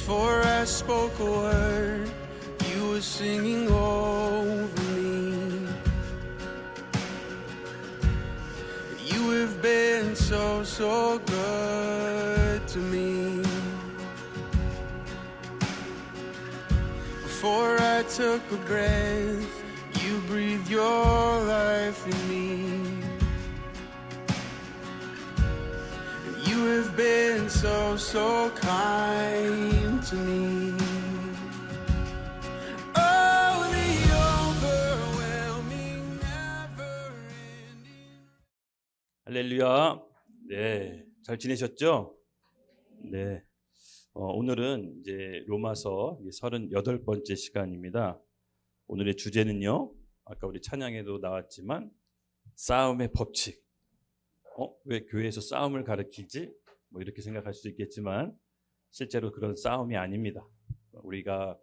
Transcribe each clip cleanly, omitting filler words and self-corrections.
Before I spoke a word, you were singing over me. You have been so, so good to me. Before I took a breath, you breathed your life in me. And you have been so, so kind to me. Oh, the overwhelming, never-ending. 할렐루야. 네, 잘 지내셨죠? 네. 오늘은 이제 로마서 38번째 시간입니다. 오늘의 주제는요. 아까 우리 찬양에도 나왔지만 싸움의 법칙. 왜 교회에서 싸움을 가르치지? 뭐 이렇게 생각할 수도 있겠지만 실제로 그런 싸움이 아닙니다. 우리가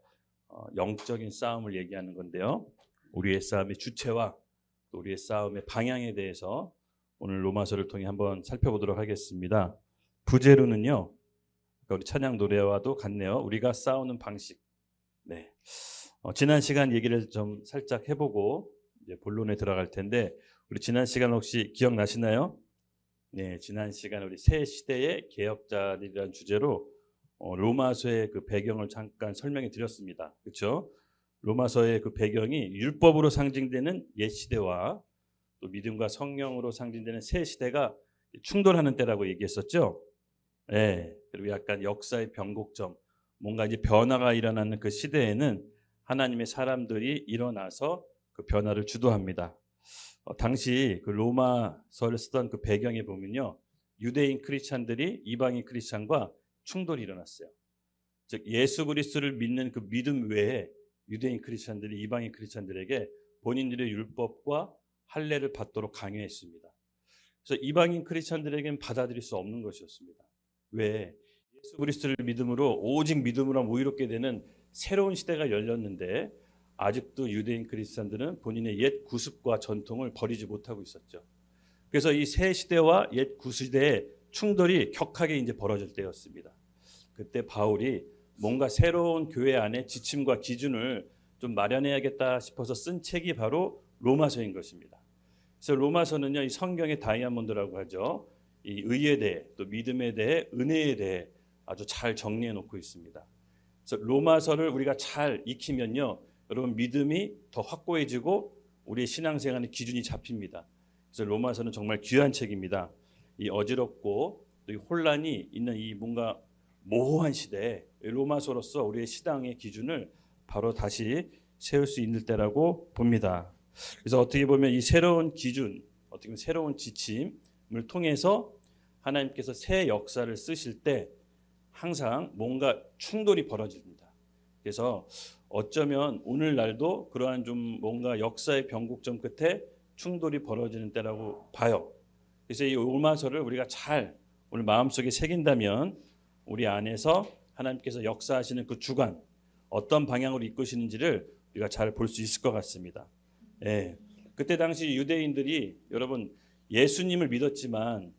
영적인 싸움을 얘기하는 건데요. 우리의 싸움의 주체와 또 우리의 싸움의 방향에 대해서 오늘 로마서를 통해 한번 살펴보도록 하겠습니다. 부제로는요. 우리 찬양 노래와도 같네요. 우리가 싸우는 방식. 네. 지난 시간 얘기를 좀 살짝 해보고 이제 본론에 들어갈 텐데 우리 지난 시간 혹시 기억나시나요? 네, 지난 시간 우리 새 시대의 개혁자들이라는 주제로 로마서의 그 배경을 잠깐 설명해 드렸습니다. 그렇죠? 로마서의 그 배경이 율법으로 상징되는 옛 시대와 또 믿음과 성령으로 상징되는 새 시대가 충돌하는 때라고 얘기했었죠. 네, 그리고 약간 역사의 변곡점, 뭔가 이제 변화가 일어나는 그 시대에는 하나님의 사람들이 일어나서 그 변화를 주도합니다. 당시 그 로마서를 쓰던 그 배경에 보면요, 유대인 크리스찬들이 이방인 크리스찬과 충돌이 일어났어요. 즉 예수 그리스도를 믿는 그 믿음 외에 유대인 크리스찬들이 이방인 크리스찬들에게 본인들의 율법과 할례를 받도록 강요했습니다. 그래서 이방인 크리스찬들에게는 받아들일 수 없는 것이었습니다. 왜? 예수 그리스도를 믿음으로 오직 믿음으로 의롭게 되는 새로운 시대가 열렸는데 아직도 유대인 크리스찬들은 본인의 옛 구습과 전통을 버리지 못하고 있었죠. 그래서 이 새 시대와 옛 구시대의 충돌이 격하게 이제 벌어질 때였습니다. 그때 바울이 뭔가 새로운 교회 안에 지침과 기준을 좀 마련해야겠다 싶어서 쓴 책이 바로 로마서인 것입니다. 그래서 로마서는요, 이 성경의 다이아몬드라고 하죠. 이 의에 대해 또 믿음에 대해 은혜에 대해 아주 잘 정리해 놓고 있습니다. 그래서 로마서를 우리가 잘 익히면요, 여러분 믿음이 더 확고해지고 우리의 신앙생활의 기준이 잡힙니다. 그래서 로마서는 정말 귀한 책입니다. 이 어지럽고 또 이 혼란이 있는 이 뭔가 모호한 시대에 로마서로서 우리의 신앙의 기준을 바로 다시 세울 수 있는 때라고 봅니다. 그래서 어떻게 보면 이 새로운 기준, 어떻게 보면 새로운 지침을 통해서 하나님께서 새 역사를 쓰실 때 항상 뭔가 충돌이 벌어집니다. 그래서 어쩌면 오늘날도 그러한 좀 뭔가 역사의 변곡점 끝에 충돌이 벌어지는 때라고 봐요. 그래서 이 로마서를 우리가 잘 오늘 마음속에 새긴다면 우리 안에서 하나님께서 역사하시는 그 주관, 어떤 방향으로 이끄시는지를 우리가 잘 볼 수 있을 것 같습니다. 예. 그때 당시 유대인들이 여러분 예수님을 믿었지만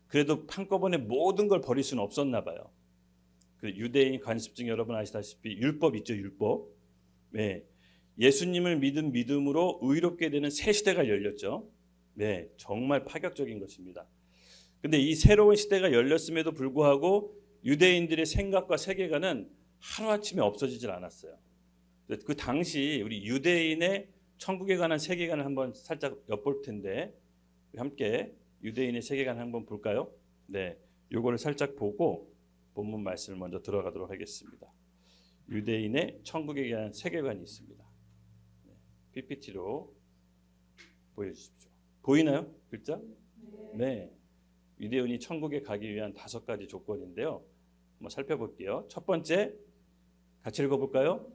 그래도 한꺼번에 모든 걸 버릴 수는 없었나 봐요. 그 유대인 관습 중에 여러분 아시다시피 율법 있죠, 율법. 네. 예수님을 믿은 믿음으로 의롭게 되는 새 시대가 열렸죠. 네, 정말 파격적인 것입니다. 근데 이 새로운 시대가 열렸음에도 불구하고 유대인들의 생각과 세계관은 하루아침에 없어지질 않았어요. 그 당시 우리 유대인의 천국에 관한 세계관을 한번 살짝 엿볼 텐데 함께 유대인의 세계관 한번 볼까요? 네, 요거를 살짝 보고 본문 말씀을 먼저 들어가도록 하겠습니다. 유대인의 천국에 대한 세계관이 있습니다. 네, PPT로 보여주십시오. 보이나요? 글자? 네. 유대인이 천국에 가기 위한 5가지 조건인데요. 한번 살펴볼게요. 첫 번째, 같이 읽어볼까요?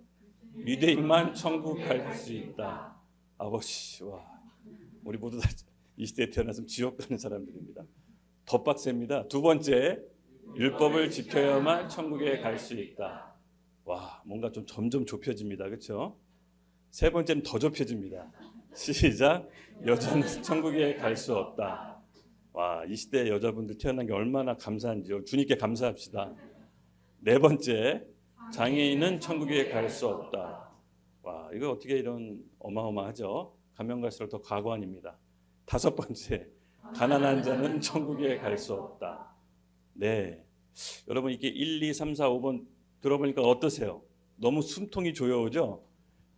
유대인만 천국 갈 수 있다. 아버지, 와, 우리 모두 다 이 시대에 태어났으면 지옥 가는 사람들입니다. 더 빡셉니다. 두 번째, 율법을 지켜야만 천국에 갈 수 있다. 와, 뭔가 좀 점점 좁혀집니다. 그렇죠? 세 번째는 더 좁혀집니다. 시작. 여자는 천국에 갈 수 없다. 와, 이 시대 여자분들 태어난 게 얼마나 감사한지요. 주님께 감사합시다. 네 번째, 장애인은 천국에 갈 수 없다. 와, 이거 어떻게 이런 어마어마하죠? 가면 갈수록 더 가관입니다. 다섯 번째, 가난한 자는 천국에 갈 수 없다. 네, 여러분 이게 1, 2, 3, 4, 5번 들어보니까 어떠세요? 너무 숨통이 조여오죠?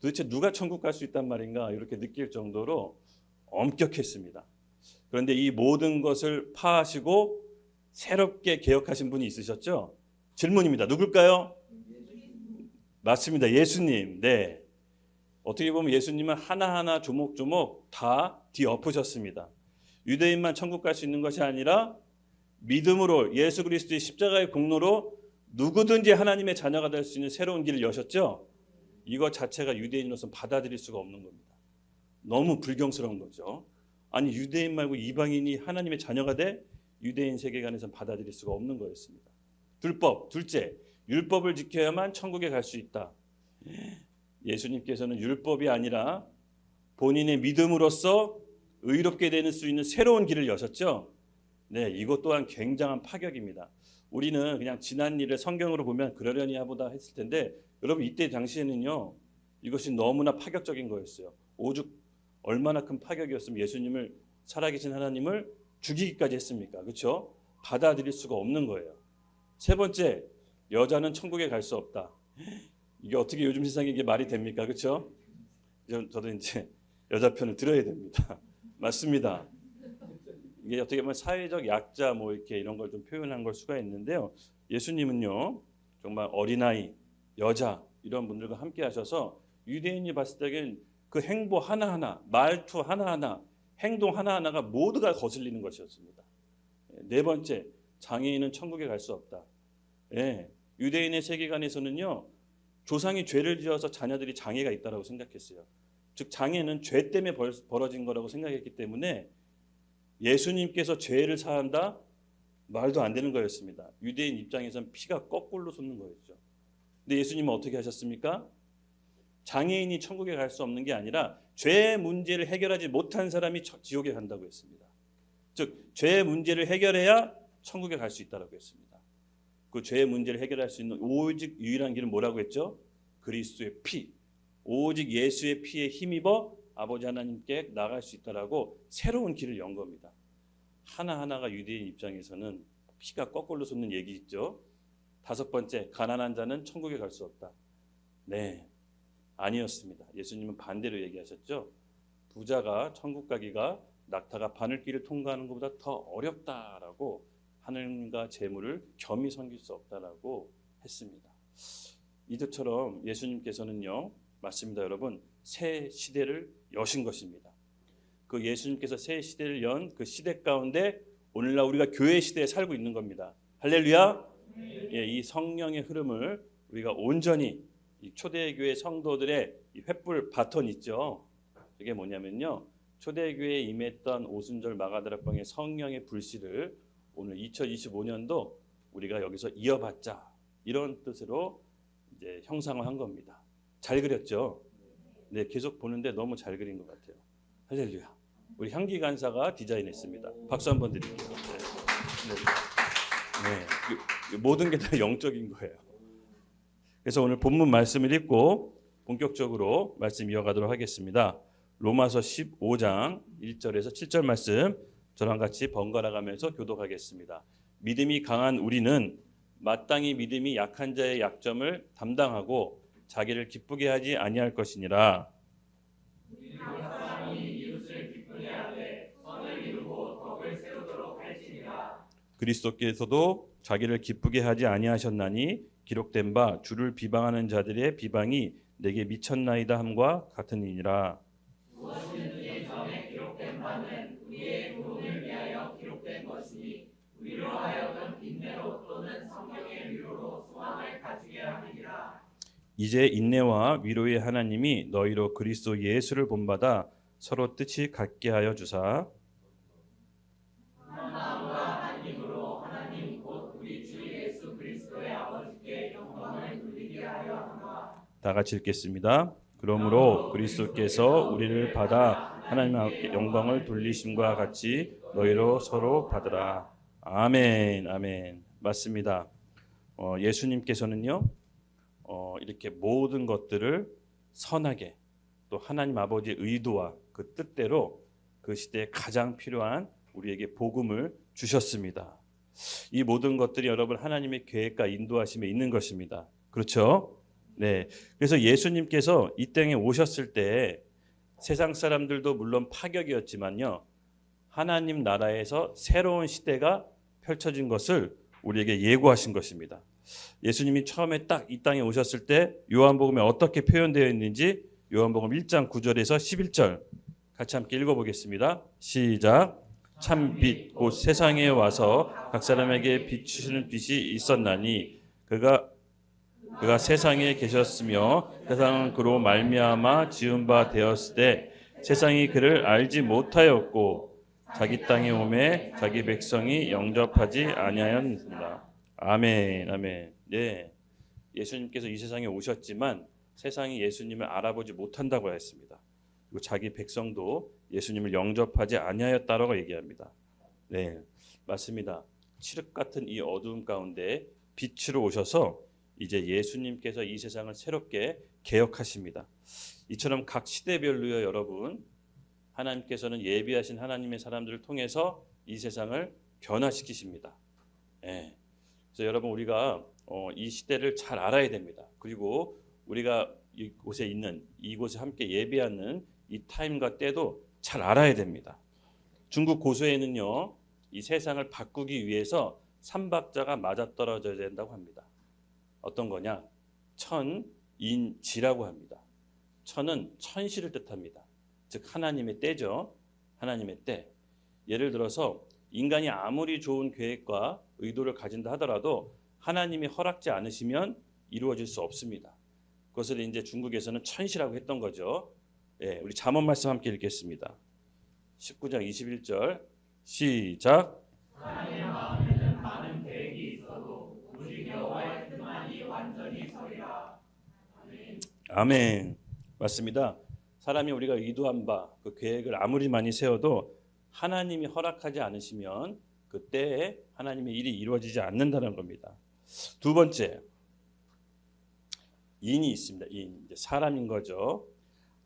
도대체 누가 천국 갈 수 있단 말인가 이렇게 느낄 정도로 엄격했습니다. 그런데 이 모든 것을 파하시고 새롭게 개혁하신 분이 있으셨죠? 질문입니다. 누굴까요? 맞습니다. 예수님. 네. 어떻게 보면 예수님은 하나하나 조목조목 다 뒤엎으셨습니다. 유대인만 천국 갈 수 있는 것이 아니라 믿음으로 예수 그리스도의 십자가의 공로로 누구든지 하나님의 자녀가 될 수 있는 새로운 길을 여셨죠. 이것 자체가 유대인으로서 받아들일 수가 없는 겁니다. 너무 불경스러운 거죠. 아니 유대인 말고 이방인이 하나님의 자녀가 돼? 유대인 세계관에서는 받아들일 수가 없는 거였습니다. 둘째, 율법을 지켜야만 천국에 갈 수 있다. 예수님께서는 율법이 아니라 본인의 믿음으로써 의롭게 되는 수 있는 새로운 길을 여셨죠. 네, 이것 또한 굉장한 파격입니다. 우리는 그냥 지난 일을 성경으로 보면 그러려니 하보다 했을 텐데 여러분 이때 당시에는요 이것이 너무나 파격적인 거였어요. 오죽 얼마나 큰 파격이었으면 예수님을 살아계신 하나님을 죽이기까지 했습니까? 그렇죠? 받아들일 수가 없는 거예요. 세 번째, 여자는 천국에 갈 수 없다. 이게 어떻게 요즘 세상에 이게 말이 됩니까? 그렇죠? 저도 이제 여자 편을 들어야 됩니다. 맞습니다. 이게 어떻게 보면 사회적 약자 뭐 이렇게 이런 걸 좀 표현한 걸 수가 있는데요. 예수님은요 정말 어린아이, 여자 이런 분들과 함께 하셔서 유대인이 봤을 때는 그 행보 하나하나, 말투 하나하나, 행동 하나하나가 모두가 거슬리는 것이었습니다. 네 번째, 장애인은 천국에 갈 수 없다. 예, 유대인의 세계관에서는요 조상이 죄를 지어서 자녀들이 장애가 있다라고 생각했어요. 즉 장애는 죄 때문에 벌어진 거라고 생각했기 때문에 예수님께서 죄를 사한다? 말도 안 되는 거였습니다. 유대인 입장에서는 피가 거꾸로 솟는 거였죠. 근데 예수님은 어떻게 하셨습니까? 장애인이 천국에 갈 수 없는 게 아니라 죄의 문제를 해결하지 못한 사람이 지옥에 간다고 했습니다. 즉 죄의 문제를 해결해야 천국에 갈 수 있다고 했습니다. 그 죄의 문제를 해결할 수 있는 오직 유일한 길은 뭐라고 했죠? 그리스도의 피, 오직 예수의 피에 힘입어 아버지 하나님께 나갈 수 있다라고 새로운 길을 연 겁니다. 하나하나가 유대인 입장에서는 피가 거꾸로 솟는 얘기 있죠. 다섯 번째, 가난한 자는 천국에 갈 수 없다. 네, 아니었습니다. 예수님은 반대로 얘기하셨죠. 부자가 천국 가기가 낙타가 바늘길을 통과하는 것보다 더 어렵다라고 하늘과 재물을 겸히 섬길 수 없다라고 했습니다. 이처럼 예수님께서는요, 맞습니다, 여러분. 새 시대를 여신 것입니다. 그 예수님께서 새 시대를 연 그 시대 가운데 오늘날 우리가 교회 시대에 살고 있는 겁니다. 할렐루야. 예, 이 성령의 흐름을 우리가 온전히 이 초대교회 성도들의 이 횃불 바톤 있죠. 이게 뭐냐면요, 초대교회에 임했던 오순절 마가다락방의 성령의 불씨를 오늘 2025년도 우리가 여기서 이어받자, 이런 뜻으로 이제 형상화한 겁니다. 잘 그렸죠? 네, 계속 보는데 너무 잘 그린 것 같아요. 할렐루야. 우리 향기 간사가 디자인했습니다. 박수 한번 드릴게요. 네. 네. 모든 게 다 영적인 거예요. 그래서 오늘 본문 말씀을 읽고 본격적으로 말씀 이어가도록 하겠습니다. 로마서 15장 1절에서 7절 말씀 저랑 같이 번갈아 가면서 교독하겠습니다. 믿음이 강한 우리는 마땅히 믿음이 약한 자의 약점을 담당하고 자기를 기쁘게 하지 아니할 것이니라. 그리스도께서도 자기를 기쁘게 하지 아니하셨나니 기록된 바 주를 비방하는 자들의 비방이 내게 미쳤나이다 함과 같으니라. 무엇이든지 전에 기록된 바는 우리의 구원을 위하여 기록된 것이니 우리로 하여금 인내로 또는 성경의 위로로 소망을 가지게 하리라. 이제 인내와 위로의 하나님이 너희로 그리스도 예수를 본받아 서로 뜻이 같게 하여 주사 다 같이 읽겠습니다. 그러므로 그리스도께서 우리를 받아 하나님께 영광을 돌리심과 같이 너희로 서로 받으라. 아멘, 아멘. 맞습니다. 예수님께서는요, 이렇게 모든 것들을 선하게 또 하나님 아버지의 의도와 그 뜻대로 그 시대에 가장 필요한 우리에게 복음을 주셨습니다. 이 모든 것들이 여러분 하나님의 계획과 인도하심에 있는 것입니다. 그렇죠? 네. 그래서 예수님께서 이 땅에 오셨을 때 세상 사람들도 물론 파격이었지만요. 하나님 나라에서 새로운 시대가 펼쳐진 것을 우리에게 예고하신 것입니다. 예수님이 처음에 딱 이 땅에 오셨을 때 요한복음에 어떻게 표현되어 있는지 요한복음 1장 9절에서 11절 같이 함께 읽어보겠습니다. 시작. 참 빛 곧 세상에 와서 각 사람에게 비추시는 빛이 있었나니 그가 세상에 계셨으며 세상은 그로 말미암아 지은 바 되었을 때 세상이 그를 알지 못하였고 자기 땅에 오매 자기 백성이 영접하지 아니하였느니라. 아멘. 아멘. 네. 예수님께서 이 세상에 오셨지만 세상이 예수님을 알아보지 못한다고 했습니다. 그리고 자기 백성도 예수님을 영접하지 아니하였다라고 얘기합니다. 네. 맞습니다. 칠흑 같은 이 어두움 가운데 빛으로 오셔서 이제 예수님께서 이 세상을 새롭게 개혁하십니다. 이처럼 각 시대별로요, 여러분. 하나님께서는 예비하신 하나님의 사람들을 통해서 이 세상을 변화시키십니다. 예. 그래서 여러분 우리가 이 시대를 잘 알아야 됩니다. 그리고 우리가 이곳에 있는 이곳에 함께 예배하는 이 타임과 때도 잘 알아야 됩니다. 중국 고수에는요, 이 세상을 바꾸기 위해서 삼박자가 맞아떨어져야 된다고 합니다. 어떤 거냐? 천인지라고 합니다. 천은 천시를 뜻합니다. 즉 하나님의 때죠. 하나님의 때. 예를 들어서 인간이 아무리 좋은 계획과 의도를 가진다 하더라도 하나님이 허락지 않으시면 이루어질 수 없습니다. 그것을 이제 중국에서는 천시라고 했던 거죠. 예, 우리 잠언 말씀 함께 읽겠습니다. 19장 21절 시작. 하나님의 마음에는 많은 계획이 있어도 오직 여호와의 뜻만이 완전히 서리라. 아멘. 아멘. 맞습니다. 사람이 우리가 의도한 바 그 계획을 아무리 많이 세워도 하나님이 허락하지 않으시면 그때에 하나님의 일이 이루어지지 않는다는 겁니다. 두 번째, 인이 있습니다. 인, 이제 사람인 거죠.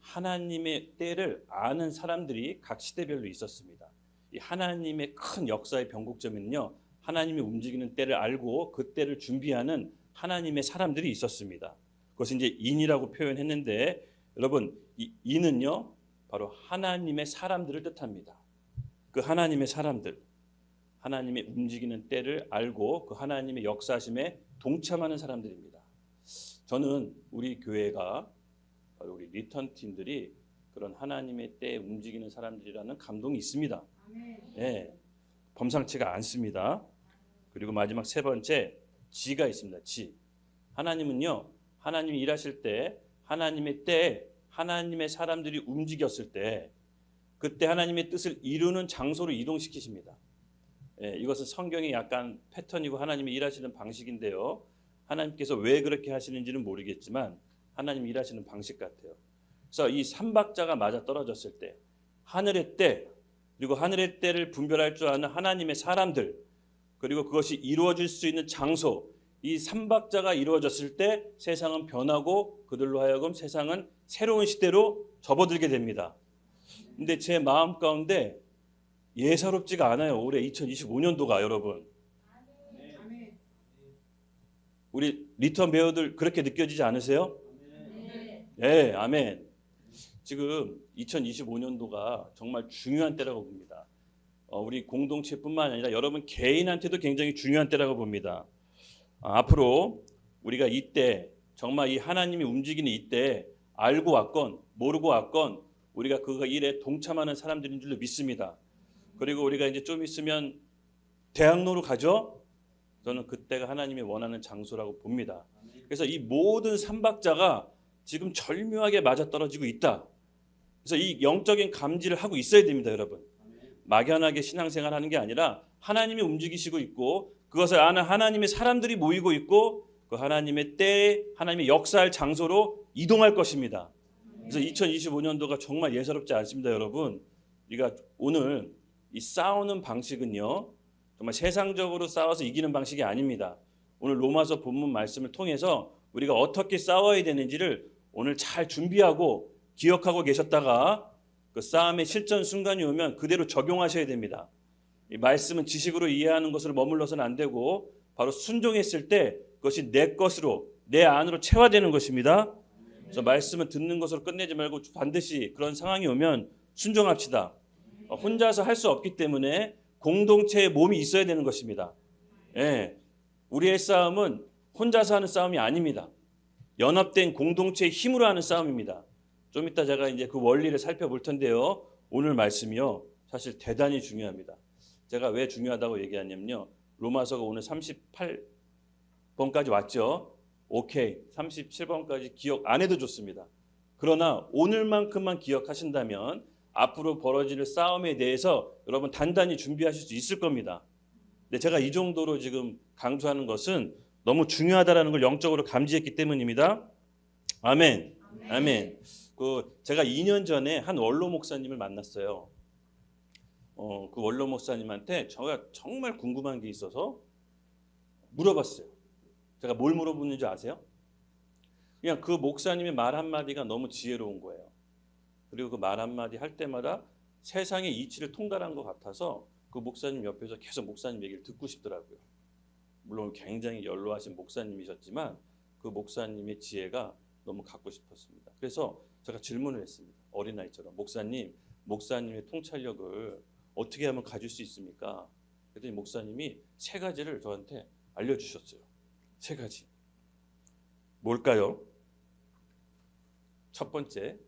하나님의 때를 아는 사람들이 각 시대별로 있었습니다. 이 하나님의 큰 역사의 변곡점에는요, 하나님이 움직이는 때를 알고 그 때를 준비하는 하나님의 사람들이 있었습니다. 그것을 이제 인이라고 표현했는데, 여러분 이 인은요 바로 하나님의 사람들을 뜻합니다. 그 하나님의 사람들, 하나님의 움직이는 때를 알고 그 하나님의 역사심에 동참하는 사람들입니다. 저는 우리 교회가 바로 우리 리턴 팀들이 그런 하나님의 때에 움직이는 사람들이라는 감동이 있습니다. 예, 범상치가 않습니다. 그리고 마지막 세 번째, 지가 있습니다. 지. 하나님은요, 하나님이 일하실 때 하나님의 때에 하나님의 사람들이 움직였을 때 그때 하나님의 뜻을 이루는 장소로 이동시키십니다. 예, 이것은 성경의 약간 패턴이고 하나님이 일하시는 방식인데요. 하나님께서 왜 그렇게 하시는지는 모르겠지만 하나님이 일하시는 방식 같아요. 그래서 이 삼박자가 맞아 떨어졌을 때 하늘의 때 그리고 하늘의 때를 분별할 줄 아는 하나님의 사람들 그리고 그것이 이루어질 수 있는 장소 이 삼박자가 이루어졌을 때 세상은 변하고 그들로 하여금 세상은 새로운 시대로 접어들게 됩니다. 근데 제 마음 가운데 예사롭지가 않아요. 올해 2025년도가 여러분. 우리 리턴 배우들 그렇게 느껴지지 않으세요? 네, 아멘. 지금 2025년도가 정말 중요한 때라고 봅니다. 우리 공동체뿐만 아니라 여러분 개인한테도 굉장히 중요한 때라고 봅니다. 앞으로 우리가 이때 정말 이 하나님이 움직이는 이때 알고 왔건 모르고 왔건 우리가 그 일에 동참하는 사람들인 줄로 믿습니다. 그리고 우리가 이제 좀 있으면 대학로로 가죠. 저는 그때가 하나님이 원하는 장소라고 봅니다. 그래서 이 모든 삼박자가 지금 절묘하게 맞아떨어지고 있다. 그래서 이 영적인 감지를 하고 있어야 됩니다, 여러분. 막연하게 신앙생활하는 게 아니라 하나님이 움직이시고 있고 그것을 아는 하나님의 사람들이 모이고 있고 그 하나님의 때에 하나님의 역사할 장소로 이동할 것입니다. 그래서 2025년도가 정말 예사롭지 않습니다, 여러분. 우리가 오늘 이 싸우는 방식은요, 정말 세상적으로 싸워서 이기는 방식이 아닙니다. 오늘 로마서 본문 말씀을 통해서 우리가 어떻게 싸워야 되는지를 오늘 잘 준비하고 기억하고 계셨다가 그 싸움의 실전 순간이 오면 그대로 적용하셔야 됩니다. 이 말씀은 지식으로 이해하는 것으로 머물러서는 안 되고 바로 순종했을 때 그것이 내 것으로 내 안으로 체화되는 것입니다. 그래서 말씀은 듣는 것으로 끝내지 말고 반드시 그런 상황이 오면 순종합시다. 혼자서 할 수 없기 때문에 공동체의 몸이 있어야 되는 것입니다. 예, 우리의 싸움은 혼자서 하는 싸움이 아닙니다. 연합된 공동체의 힘으로 하는 싸움입니다. 좀 이따 제가 이제 그 원리를 살펴볼 텐데요. 오늘 말씀이요, 사실 대단히 중요합니다. 제가 왜 중요하다고 얘기하냐면요, 로마서가 오늘 38번까지 왔죠. 오케이, 37번까지 기억 안 해도 좋습니다. 그러나 오늘만큼만 기억하신다면 앞으로 벌어질 싸움에 대해서 여러분 단단히 준비하실 수 있을 겁니다. 근데 제가 이 정도로 지금 강조하는 것은 너무 중요하다라는 걸 영적으로 감지했기 때문입니다. 아멘. 아멘. 제가 2년 전에 한 원로 목사님을 만났어요. 그 원로 목사님한테 제가 정말 궁금한 게 있어서 물어봤어요. 제가 뭘 물어보는지 아세요? 그냥 그 목사님의 말 한마디가 너무 지혜로운 거예요. 그리고 그 말 한마디 할 때마다 세상의 이치를 통달한 것 같아서 그 목사님 옆에서 계속 목사님 얘기를 듣고 싶더라고요. 물론 굉장히 연로하신 목사님이셨지만 그 목사님의 지혜가 너무 갖고 싶었습니다. 그래서 제가 질문을 했습니다. 어린아이처럼. 목사님의 통찰력을 어떻게 하면 가질 수 있습니까? 그랬더니 목사님이 3가지를 저한테 알려주셨어요. 3가지. 뭘까요? 첫 번째,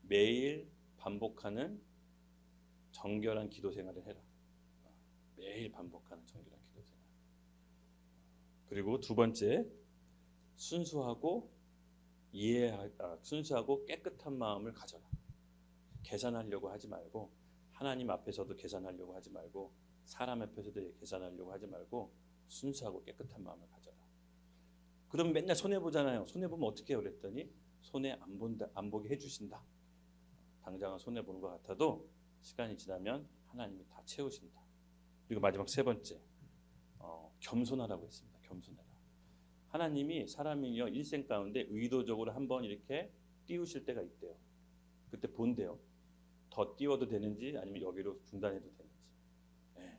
매일 반복하는 정결한 기도 생활을 해라. 매일 반복하는 정결한 기도 생활. 그리고 2번째, 순수하고 깨끗한 마음을 가져라. 계산하려고 하지 말고, 하나님 앞에서도 계산하려고 하지 말고, 사람 앞에서도 계산하려고 하지 말고 순수하고 깨끗한 마음을 가져라. 그럼 맨날 손해 보잖아요. 손해 보면 어떻게 해요? 그랬더니 손해 안 보게 해주신다. 당장은 손해 보는 것 같아도 시간이 지나면 하나님이 다 채우신다. 그리고 마지막 3번째, 겸손하라고 했습니다. 겸손해라. 하나님이 사람이요 일생 가운데 의도적으로 한번 이렇게 띄우실 때가 있대요. 그때 본대요. 더 띄워도 되는지 아니면 여기로 중단해도 되는지. 네.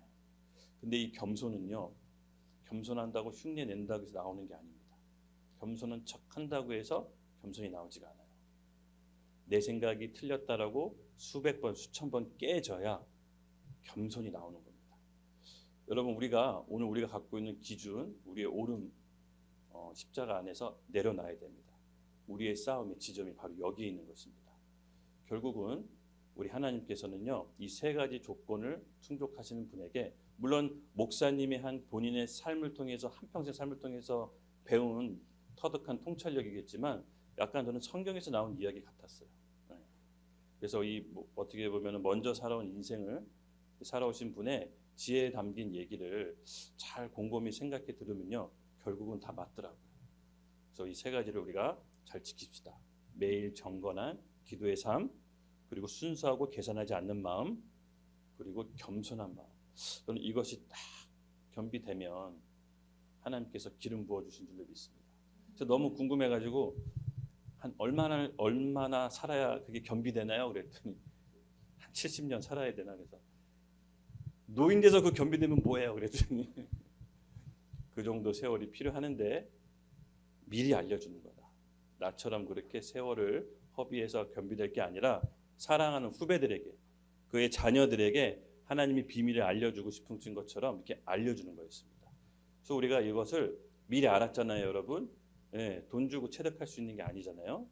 근데 이 겸손은요, 겸손한다고 흉내 낸다고 해서 나오는 게 아닙니다. 겸손은 척한다고 해서 겸손이 나오지가 않아요. 내 생각이 틀렸다라고 수백 번, 수천 번 깨져야 겸손이 나오는 겁니다. 여러분, 오늘 우리가 갖고 있는 기준, 우리의 옳음, 십자가 안에서 내려놔야 됩니다. 우리의 싸움의 지점이 바로 여기에 있는 것입니다. 결국은 우리 하나님께서는요, 이 3가지 조건을 충족하시는 분에게, 물론 목사님이 한 본인의 삶을 통해서, 한평생 삶을 통해서 배운 터득한 통찰력이겠지만 약간 저는 성경에서 나온 이야기 같았어요. 그래서 어떻게 보면 먼저 살아온 인생을 살아오신 분의 지혜에 담긴 얘기를 잘 곰곰이 생각해 들으면요, 결국은 다 맞더라고요. 그래서 이 3가지를 우리가 잘 지킵시다. 매일 경건한 기도의 삶, 그리고 순수하고 계산하지 않는 마음, 그리고 겸손한 마음. 저는 이것이 딱 겸비되면 하나님께서 기름 부어주신 줄로 믿습니다. 그래서 너무 궁금해가지고 한 얼마나 살아야 그게 겸비되나요? 그랬더니 한 70년 살아야 되나. 그래서 노인 돼서 그 겸비되면 뭐예요? 그랬더니 그 정도 세월이 필요하는데 미리 알려주는 거다. 나처럼 그렇게 세월을 허비해서 겸비될 게 아니라 사랑하는 후배들에게, 그의 자녀들에게 하나님이 비밀을 알려주고 싶은 것처럼 이렇게 알려주는 거였습니다. 그래서 우리가 이것을 미리 알았잖아요, 여러분. 예, 돈 주고 체득할 수 있는 게 아니잖아요.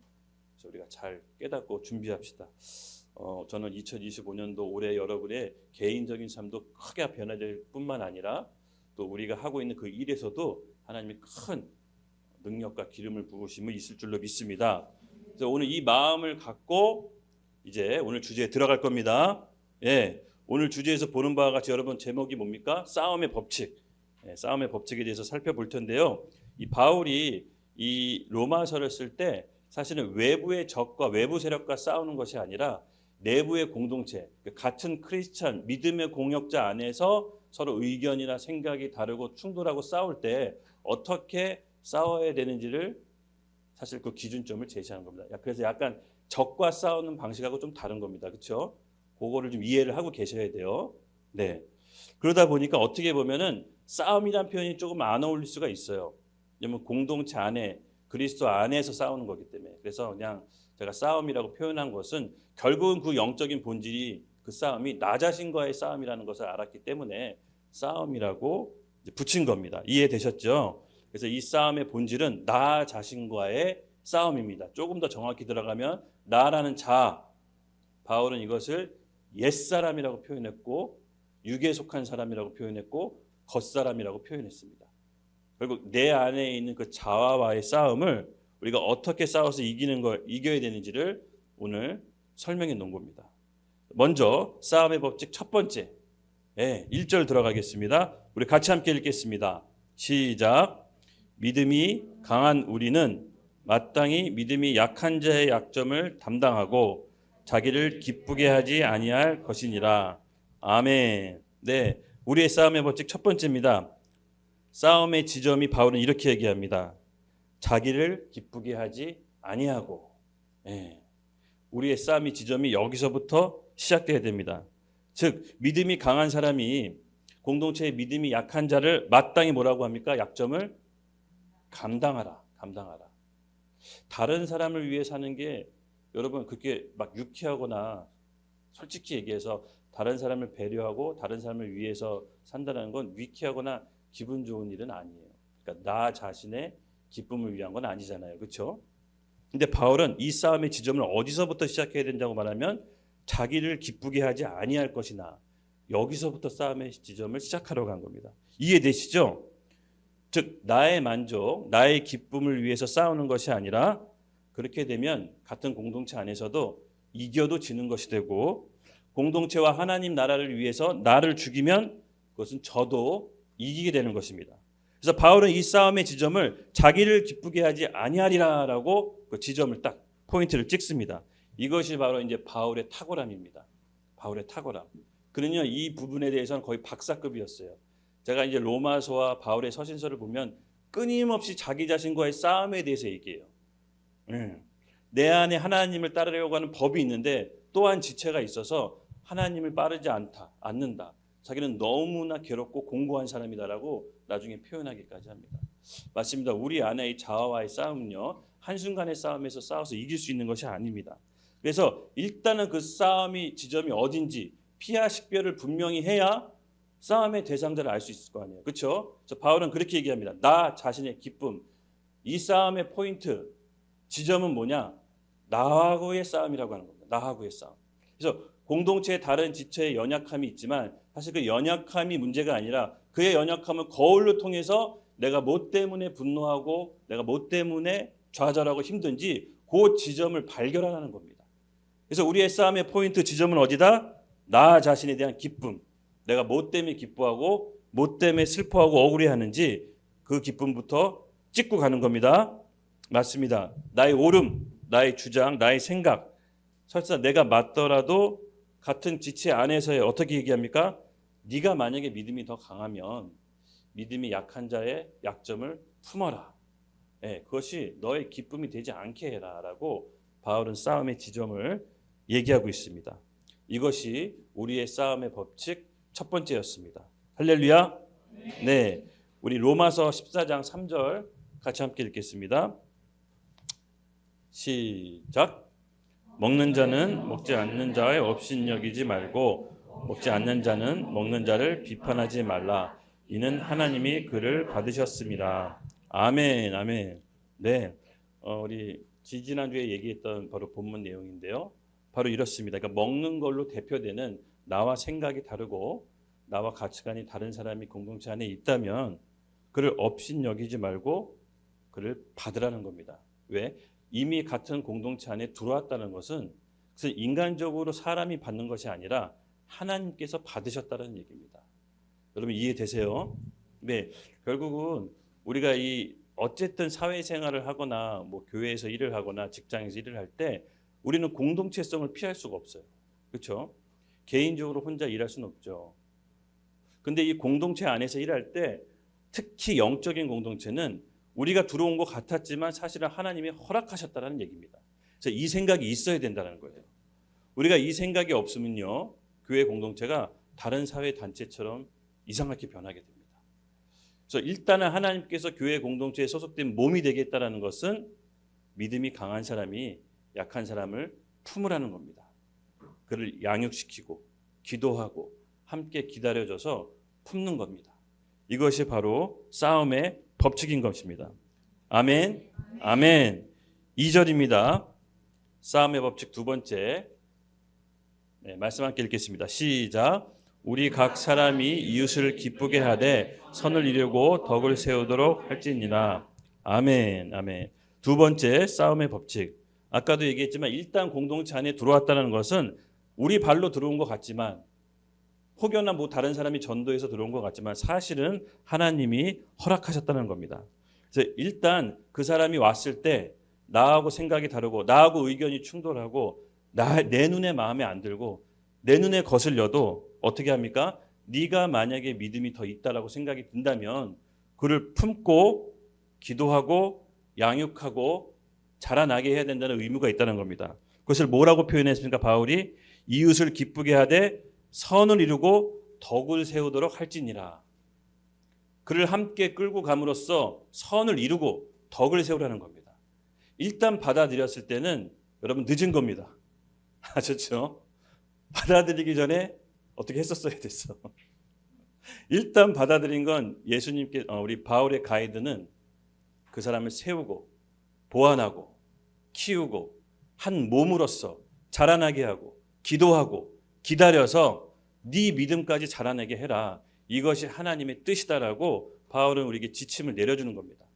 그래서 우리가 잘 깨닫고 준비합시다. 저는 2025년도 올해 여러분의 개인적인 삶도 크게 변화될 뿐만 아니라 또 우리가 하고 있는 그 일에서도 하나님이 큰 능력과 기름을 부으심을 있을 줄로 믿습니다. 그래서 오늘 이 마음을 갖고 이제 오늘 주제에 들어갈 겁니다. 예, 오늘 주제에서 보는 바와 같이 여러분 제목이 뭡니까? 싸움의 법칙. 예, 싸움의 법칙에 대해서 살펴볼 텐데요. 이 바울이 이 로마서를 쓸 때 사실은 외부의 적과 외부 세력과 싸우는 것이 아니라 내부의 공동체, 같은 크리스찬 믿음의 공역자 안에서 서로 의견이나 생각이 다르고 충돌하고 싸울 때 어떻게 싸워야 되는지를 사실 그 기준점을 제시하는 겁니다. 그래서 약간 적과 싸우는 방식하고 좀 다른 겁니다. 그렇죠? 그거를 좀 이해를 하고 계셔야 돼요. 네. 그러다 보니까 어떻게 보면은 싸움이란 표현이 조금 안 어울릴 수가 있어요. 왜냐면 공동체 안에 그리스도 안에서 싸우는 거기 때문에. 그래서 그냥 제가 싸움이라고 표현한 것은 결국은 그 영적인 본질이 그 싸움이 나 자신과의 싸움이라는 것을 알았기 때문에 싸움이라고 붙인 겁니다. 이해되셨죠? 그래서 이 싸움의 본질은 나 자신과의 싸움입니다. 조금 더 정확히 들어가면 나라는 자, 바울은 이것을 옛사람이라고 표현했고 육에 속한 사람이라고 표현했고 겉사람이라고 표현했습니다. 결국 내 안에 있는 그 자아와의 싸움을 우리가 어떻게 싸워서 이겨야 되는지를 오늘 설명해 놓은 겁니다. 먼저 싸움의 법칙 첫 번째 1절 들어가겠습니다. 우리 같이 함께 읽겠습니다. 시작. 믿음이 강한 우리는 마땅히 믿음이 약한 자의 약점을 담당하고 자기를 기쁘게 하지 아니할 것이니라. 아멘. 네, 우리의 싸움의 법칙 첫 번째입니다. 싸움의 지점이 바울은 이렇게 얘기합니다. 자기를 기쁘게 하지 아니하고. 우리의 싸움의 지점이 여기서부터 시작돼야 됩니다. 즉 믿음이 강한 사람이 공동체의 믿음이 약한 자를 마땅히 뭐라고 합니까? 약점을 감당하라. 다른 사람을 위해 사는 게 여러분 그렇게 막 유쾌하거나 솔직히 얘기해서 다른 사람을 배려하고 다른 사람을 위해서 산다는 건 위쾌하거나 기분 좋은 일은 아니에요. 그러니까 나 자신의 기쁨을 위한 건 아니잖아요. 그렇죠? 근데 바울은 이 싸움의 지점을 어디서부터 시작해야 된다고 말하면 자기를 기쁘게 하지 아니할 것이나 여기서부터 싸움의 지점을 시작하려고 한 겁니다. 이해되시죠? 즉 나의 만족, 나의 기쁨을 위해서 싸우는 것이 아니라 그렇게 되면 같은 공동체 안에서도 이겨도 지는 것이 되고 공동체와 하나님 나라를 위해서 나를 죽이면 그것은 저도 이기게 되는 것입니다. 그래서 바울은 이 싸움의 지점을 자기를 기쁘게 하지 아니하리라라고 그 지점을 딱 포인트를 찍습니다. 이것이 바로 이제 바울의 탁월함입니다. 바울의 탁월함. 그는요 이 부분에 대해서는 거의 박사급이었어요. 제가 이제 로마서와 바울의 서신서를 보면 끊임없이 자기 자신과의 싸움에 대해서 얘기해요. 내 안에 하나님을 따르려고 하는 법이 있는데 또한 지체가 있어서 하나님을 따르지 않는다. 자기는 너무나 괴롭고 공고한 사람이다라고 나중에 표현하기까지 합니다. 맞습니다. 우리 안에 이 자아와의 싸움은요 한순간의 싸움에서 싸워서 이길 수 있는 것이 아닙니다. 그래서 일단은 그 싸움이 지점이 어딘지 피하 식별을 분명히 해야 싸움의 대상자를 알 수 있을 거 아니에요. 그렇죠? 그래서 바울은 그렇게 얘기합니다. 나 자신의 기쁨. 이 싸움의 포인트, 지점은 뭐냐? 나하고의 싸움이라고 하는 겁니다. 나하고의 싸움. 그래서 공동체의 다른 지체의 연약함이 있지만 사실 그 연약함이 문제가 아니라 그의 연약함을 거울로 통해서 내가 뭐 때문에 분노하고 내가 뭐 때문에 좌절하고 힘든지 그 지점을 발견하는 겁니다. 그래서 우리의 싸움의 포인트 지점은 어디다? 나 자신에 대한 기쁨. 내가 뭐 때문에 기뻐하고 뭐 때문에 슬퍼하고 억울해하는지 그 기쁨부터 찍고 가는 겁니다. 맞습니다. 나의 옳음, 나의 주장, 나의 생각. 설사 내가 맞더라도 같은 지체 안에서의 어떻게 얘기합니까? 네가 만약에 믿음이 더 강하면 믿음이 약한 자의 약점을 품어라. 그것이 너의 기쁨이 되지 않게 해라라고 바울은 싸움의 지점을 얘기하고 있습니다. 이것이 우리의 싸움의 법칙 첫 번째였습니다. 할렐루야. 네, 우리 로마서 14장 3절 같이 함께 읽겠습니다. 시작. 먹는 자는 먹지 않는 자의 업신여기지 말고 먹지 않는 자는 먹는 자를 비판하지 말라. 이는 하나님이 그를 받으셨습니다. 아멘, 아멘. 네, 우리 지난주에 얘기했던 바로 본문 내용인데요. 바로 이렇습니다. 그러니까 먹는 걸로 대표되는 나와 생각이 다르고 나와 가치관이 다른 사람이 공동체 안에 있다면 그를 업신여기지 말고 그를 받으라는 겁니다. 왜? 이미 같은 공동체 안에 들어왔다는 것은 그래서 인간적으로 사람이 받는 것이 아니라 하나님께서 받으셨다는 얘기입니다. 여러분 이해되세요? 네, 결국은 우리가 이 어쨌든 사회생활을 하거나 뭐 교회에서 일을 하거나 직장에서 일을 할 때 우리는 공동체성을 피할 수가 없어요. 그렇죠? 개인적으로 혼자 일할 수는 없죠. 근데 이 공동체 안에서 일할 때 특히 영적인 공동체는 우리가 들어온 것 같았지만 사실은 하나님이 허락하셨다는 얘기입니다. 그래서 이 생각이 있어야 된다는 거예요. 우리가 이 생각이 없으면요, 교회 공동체가 다른 사회 단체처럼 이상하게 변하게 됩니다. 그래서 일단은 하나님께서 교회 공동체에 소속된 몸이 되겠다라는 것은 믿음이 강한 사람이 약한 사람을 품으라는 겁니다. 그를 양육시키고 기도하고 함께 기다려줘서 품는 겁니다. 이것이 바로 싸움의 법칙인 것입니다. 아멘. 아멘. 2절입니다. 싸움의 법칙 두 번째. 말씀 함께 읽겠습니다. 시작. 우리 각 사람이 이웃을 기쁘게 하되 선을 이루고 덕을 세우도록 할지니라. 아멘. 아멘. 두 번째 싸움의 법칙. 아까도 얘기했지만 일단 공동체 안에 들어왔다는 것은 우리 발로 들어온 것 같지만 혹여나 다른 사람이 전도해서 들어온 것 같지만 사실은 하나님이 허락하셨다는 겁니다. 그래서 일단 그 사람이 왔을 때 나하고 생각이 다르고 나하고 의견이 충돌하고 내 눈에 마음에 안 들고 내 눈에 거슬려도 어떻게 합니까? 네가 만약에 믿음이 더 있다라고 생각이 든다면 그를 품고 기도하고 양육하고 자라나게 해야 된다는 의무가 있다는 겁니다. 그것을 뭐라고 표현했습니까? 바울이 이웃을 기쁘게 하되 선을 이루고 덕을 세우도록 할지니라. 그를 함께 끌고 감으로써 선을 이루고 덕을 세우라는 겁니다. 일단 받아들였을 때는 여러분 늦은 겁니다. 아셨죠? 받아들이기 전에 어떻게 했었어야 됐어. 일단 받아들인 건 예수님께 우리 바울의 가이드는 그 사람을 세우고 보완하고 키우고 한 몸으로서 자라나게 하고 기도하고 기다려서 네 믿음까지 자라나게 해라. 이것이 하나님의 뜻이다라고 바울은 우리에게 지침을 내려주는 겁니다.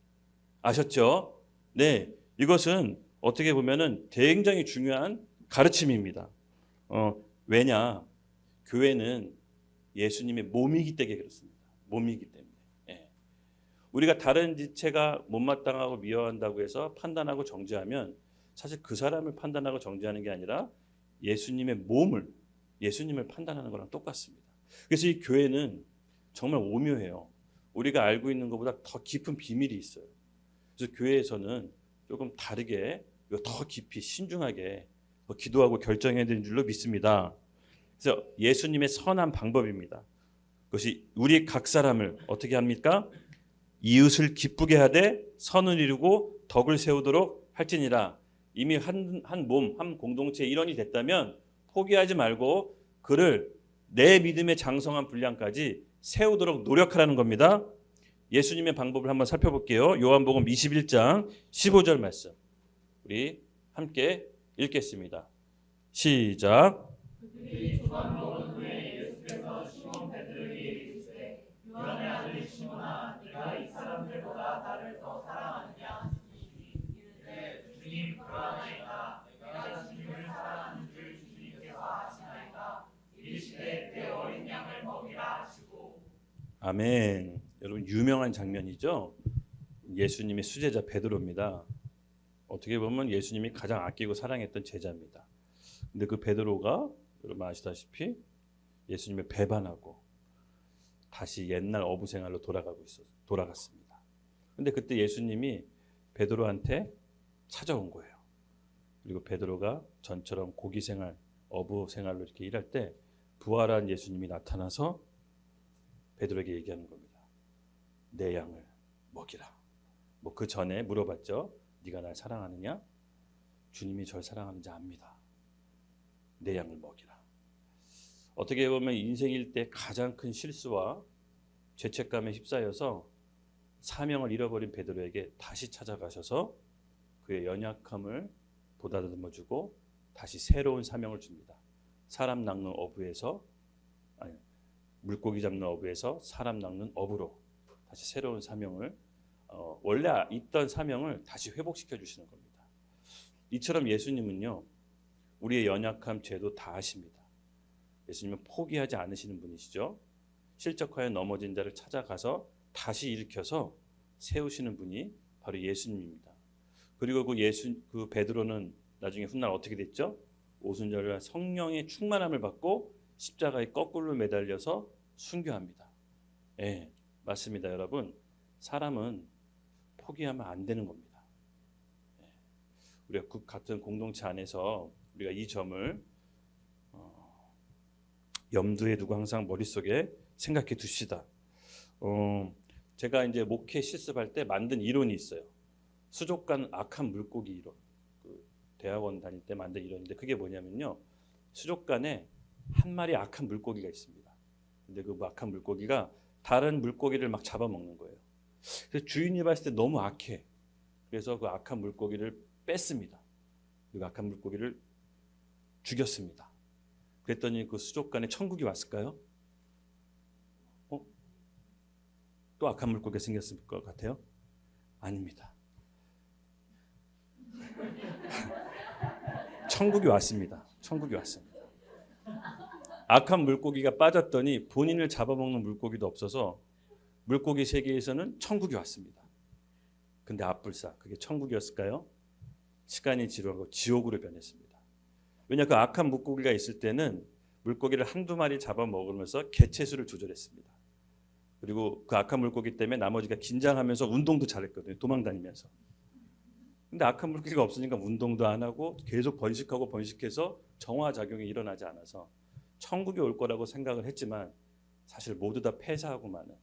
아셨죠? 네, 이것은 어떻게 보면은 굉장히 중요한 가르침입니다. 왜냐? 교회는 예수님의 몸이기 때문에 그렇습니다. 몸이기 때문에. 예. 우리가 다른 지체가 못마땅하고 미워한다고 해서 판단하고 정죄하면 사실 그 사람을 판단하고 정죄하는 게 아니라 예수님의 몸을, 예수님을 판단하는 거랑 똑같습니다. 그래서 이 교회는 정말 오묘해요. 우리가 알고 있는 것보다 더 깊은 비밀이 있어요. 그래서 교회에서는 조금 다르게 더 깊이 신중하게 기도하고 결정해야 되는 줄로 믿습니다. 그래서 예수님의 선한 방법입니다. 그것이 우리 각 사람을 어떻게 합니까? 이웃을 기쁘게 하되 선을 이루고 덕을 세우도록 할지니라. 이미 한 몸, 한 공동체의 일원이 됐다면 포기하지 말고 그를 내 믿음의 장성한 분량까지 세우도록 노력하라는 겁니다. 예수님의 방법을 한번 살펴볼게요. 요한복음 21장 15절 말씀. 우리 함께 읽겠습니다. 시작. 그들이 두번 먹은 후에 예수께서 시몬 베드로에게 이르시되 요한의 아들 시몬아 네가 이 사람들보다 나를 더 사랑하느냐? 이르되 주님 그러하나이다. 내가 주님을 사랑하는 줄 주님께서 아시나이다. 이르시되 내 어린 양을 먹이라 하시고. 아멘. 여러분 유명한 장면이죠. 예수님의 수제자 베드로입니다. 어떻게 보면 예수님이 가장 아끼고 사랑했던 제자입니다. 근데 그 베드로가 여러분 아시다시피 예수님을 배반하고 다시 옛날 어부 생활로 돌아갔습니다. 근데 그때 예수님이 베드로한테 찾아온 거예요. 그리고 베드로가 전처럼 고기 생활, 어부 생활로 이렇게 일할 때 부활한 예수님이 나타나서 베드로에게 얘기하는 겁니다. 내 양을 먹이라. 그 전에 물어봤죠. 네가 날 사랑하느냐? 주님이 절 사랑하는지 압니다. 내 양을 먹이라. 어떻게 보면 인생일 때 가장 큰 실수와 죄책감에 휩싸여서 사명을 잃어버린 베드로에게 다시 찾아가셔서 그의 연약함을 보다듬어주고 다시 새로운 사명을 줍니다. 사람 낚는 어부에서 물고기 잡는 어부에서 사람 낚는 어부로 다시 새로운 사명을 원래 있던 사명을 다시 회복시켜 주시는 겁니다. 이처럼 예수님은요 우리의 연약함, 죄도 다 아십니다. 예수님은 포기하지 않으시는 분이시죠. 실적하여 넘어진 자를 찾아가서 다시 일으켜서 세우시는 분이 바로 예수님입니다. 그리고 그 베드로는 나중에 훗날 어떻게 됐죠? 오순절날 성령의 충만함을 받고 십자가에 거꾸로 매달려서 순교합니다. 예, 맞습니다, 여러분. 사람은 포기하면 안 되는 겁니다. 우리가 같은 공동체 안에서 우리가 이 점을 염두에 두고 항상 머릿속에 생각해 두시다. 제가 이제 목회 실습할 때 만든 이론이 있어요. 수족관 악한 물고기 이론. 대학원 다닐 때 만든 이론인데 그게 뭐냐면요. 수족관에 한 마리 악한 물고기가 있습니다. 근데 그 악한 물고기가 다른 물고기를 막 잡아먹는 거예요. 그래서 주인이 봤을 때 너무 악해. 그래서 그 악한 물고기를 뺐습니다. 그 악한 물고기를 죽였습니다. 그랬더니 그 수족관에 천국이 왔을까요? 또 악한 물고기가 생겼을 것 같아요? 아닙니다. 천국이 왔습니다. 천국이 왔습니다. 악한 물고기가 빠졌더니 본인을 잡아먹는 물고기도 없어서 물고기 세계에서는 천국이 왔습니다. 근데 앞불사, 그게 천국이었을까요? 시간이 지루하고 지옥으로 변했습니다. 왜냐, 그 악한 물고기가 있을 때는 물고기를 한두 마리 잡아먹으면서 개체수를 조절했습니다. 그리고 그 악한 물고기 때문에 나머지가 긴장하면서 운동도 잘했거든요. 도망다니면서. 근데 악한 물고기가 없으니까 운동도 안 하고 계속 번식하고 번식해서 정화작용이 일어나지 않아서 천국이 올 거라고 생각을 했지만 사실 모두 다 폐사하고 마는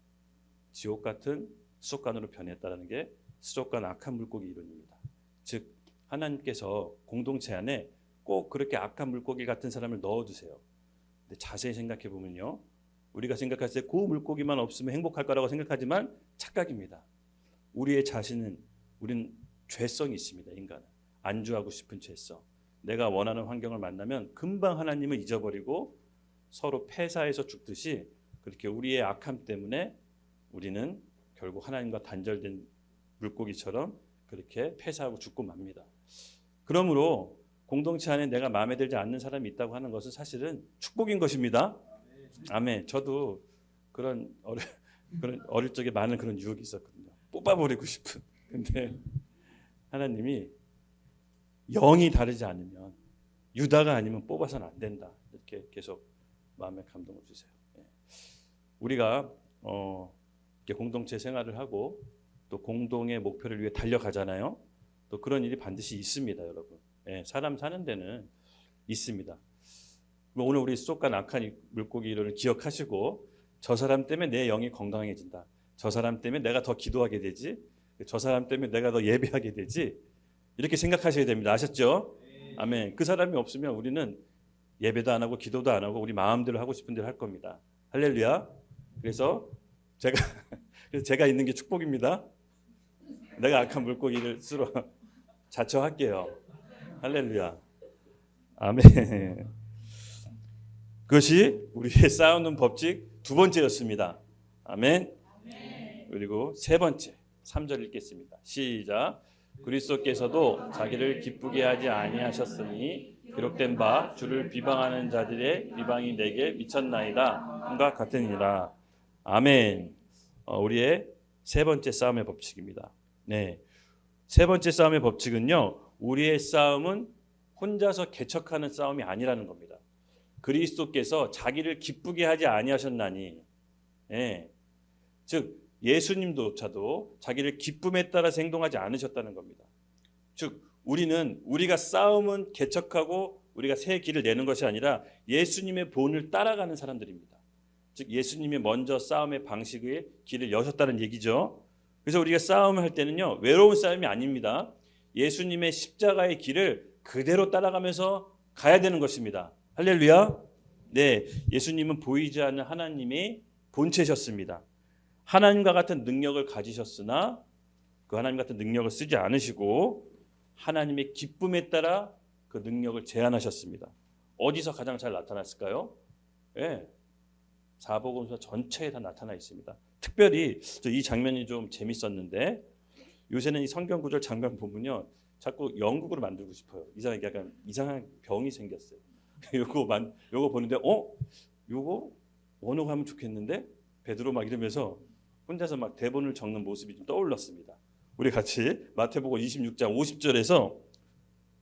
지옥 같은 수족관으로 변했다는 게 수족관 악한 물고기 이론입니다. 즉 하나님께서 공동체 안에 꼭 그렇게 악한 물고기 같은 사람을 넣어두세요. 근데 자세히 생각해 보면요, 우리가 생각했을 때 그 물고기만 없으면 행복할 거라고 생각하지만 착각입니다. 우리의 자신은 우리는 죄성이 있습니다. 인간은 안주하고 싶은 죄성. 내가 원하는 환경을 만나면 금방 하나님을 잊어버리고 서로 폐사해서 죽듯이 그렇게 우리의 악함 때문에 우리는 결국 하나님과 단절된 물고기처럼 그렇게 폐사하고 죽고 맙니다. 그러므로 공동체 안에 내가 마음에 들지 않는 사람이 있다고 하는 것은 사실은 축복인 것입니다. 아멘. 저도 그런 어릴 적에 많은 그런 유혹이 있었거든요. 뽑아버리고 싶은. 근데 하나님이 영이 다르지 않으면, 유다가 아니면 뽑아서는 안 된다. 이렇게 계속 마음에 감동을 주세요. 우리가 공동체 생활을 하고 또 공동의 목표를 위해 달려가잖아요. 또 그런 일이 반드시 있습니다, 여러분. 사람 사는 데는 있습니다. 오늘 우리 수족관 악한 물고기 이론을 기억하시고, 저 사람 때문에 내 영이 건강해진다. 저 사람 때문에 내가 더 기도하게 되지. 저 사람 때문에 내가 더 예배하게 되지. 이렇게 생각하셔야 됩니다. 아셨죠? 아멘. 그 사람이 없으면 우리는 예배도 안 하고 기도도 안 하고 우리 마음대로 하고 싶은 대로 할 겁니다. 할렐루야. 그래서 제가 있는 게 축복입니다. 내가 악한 물고기를 스스로 자처할게요. 할렐루야. 아멘. 그것이 우리의 싸우는 법칙 두 번째였습니다. 아멘. 그리고 세 번째 3절 읽겠습니다. 시작. 그리스도께서도 자기를 기쁘게 하지 아니하셨으니 기록된 바 주를 비방하는 자들의 비방이 내게 미쳤나이다 함과 같으니라. 아멘. 우리의 세 번째 싸움의 법칙입니다. 네, 세 번째 싸움의 법칙은요, 우리의 싸움은 혼자서 개척하는 싸움이 아니라는 겁니다. 그리스도께서 자기를 기쁘게 하지 아니하셨나니, 즉 예수님조차도 자기를 기쁨에 따라서 행동하지 않으셨다는 겁니다. 즉 우리가 싸움은 개척하고 우리가 새 길을 내는 것이 아니라 예수님의 본을 따라가는 사람들입니다. 즉 예수님이 먼저 싸움의 방식의 길을 여셨다는 얘기죠. 그래서 우리가 싸움을 할 때는요, 외로운 싸움이 아닙니다. 예수님의 십자가의 길을 그대로 따라가면서 가야 되는 것입니다. 할렐루야. 네, 예수님은 보이지 않는 하나님의 본체셨습니다. 하나님과 같은 능력을 가지셨으나 그 하나님 같은 능력을 쓰지 않으시고 하나님의 기쁨에 따라 그 능력을 제한하셨습니다. 어디서 가장 잘 나타났을까요? 사복음서 전체에 다 나타나 있습니다. 특별히 이 장면이 좀 재밌었는데, 요새는 이 성경 구절 장면 보면요, 자꾸 영국으로 만들고 싶어요. 이상하게 약간 이상한 병이 생겼어요. 요거 보는데 요거 원어가 하면 좋겠는데 베드로 막 이러면서 혼자서 막 대본을 적는 모습이 좀 떠올랐습니다. 우리 같이 마태복음 26장 50절에서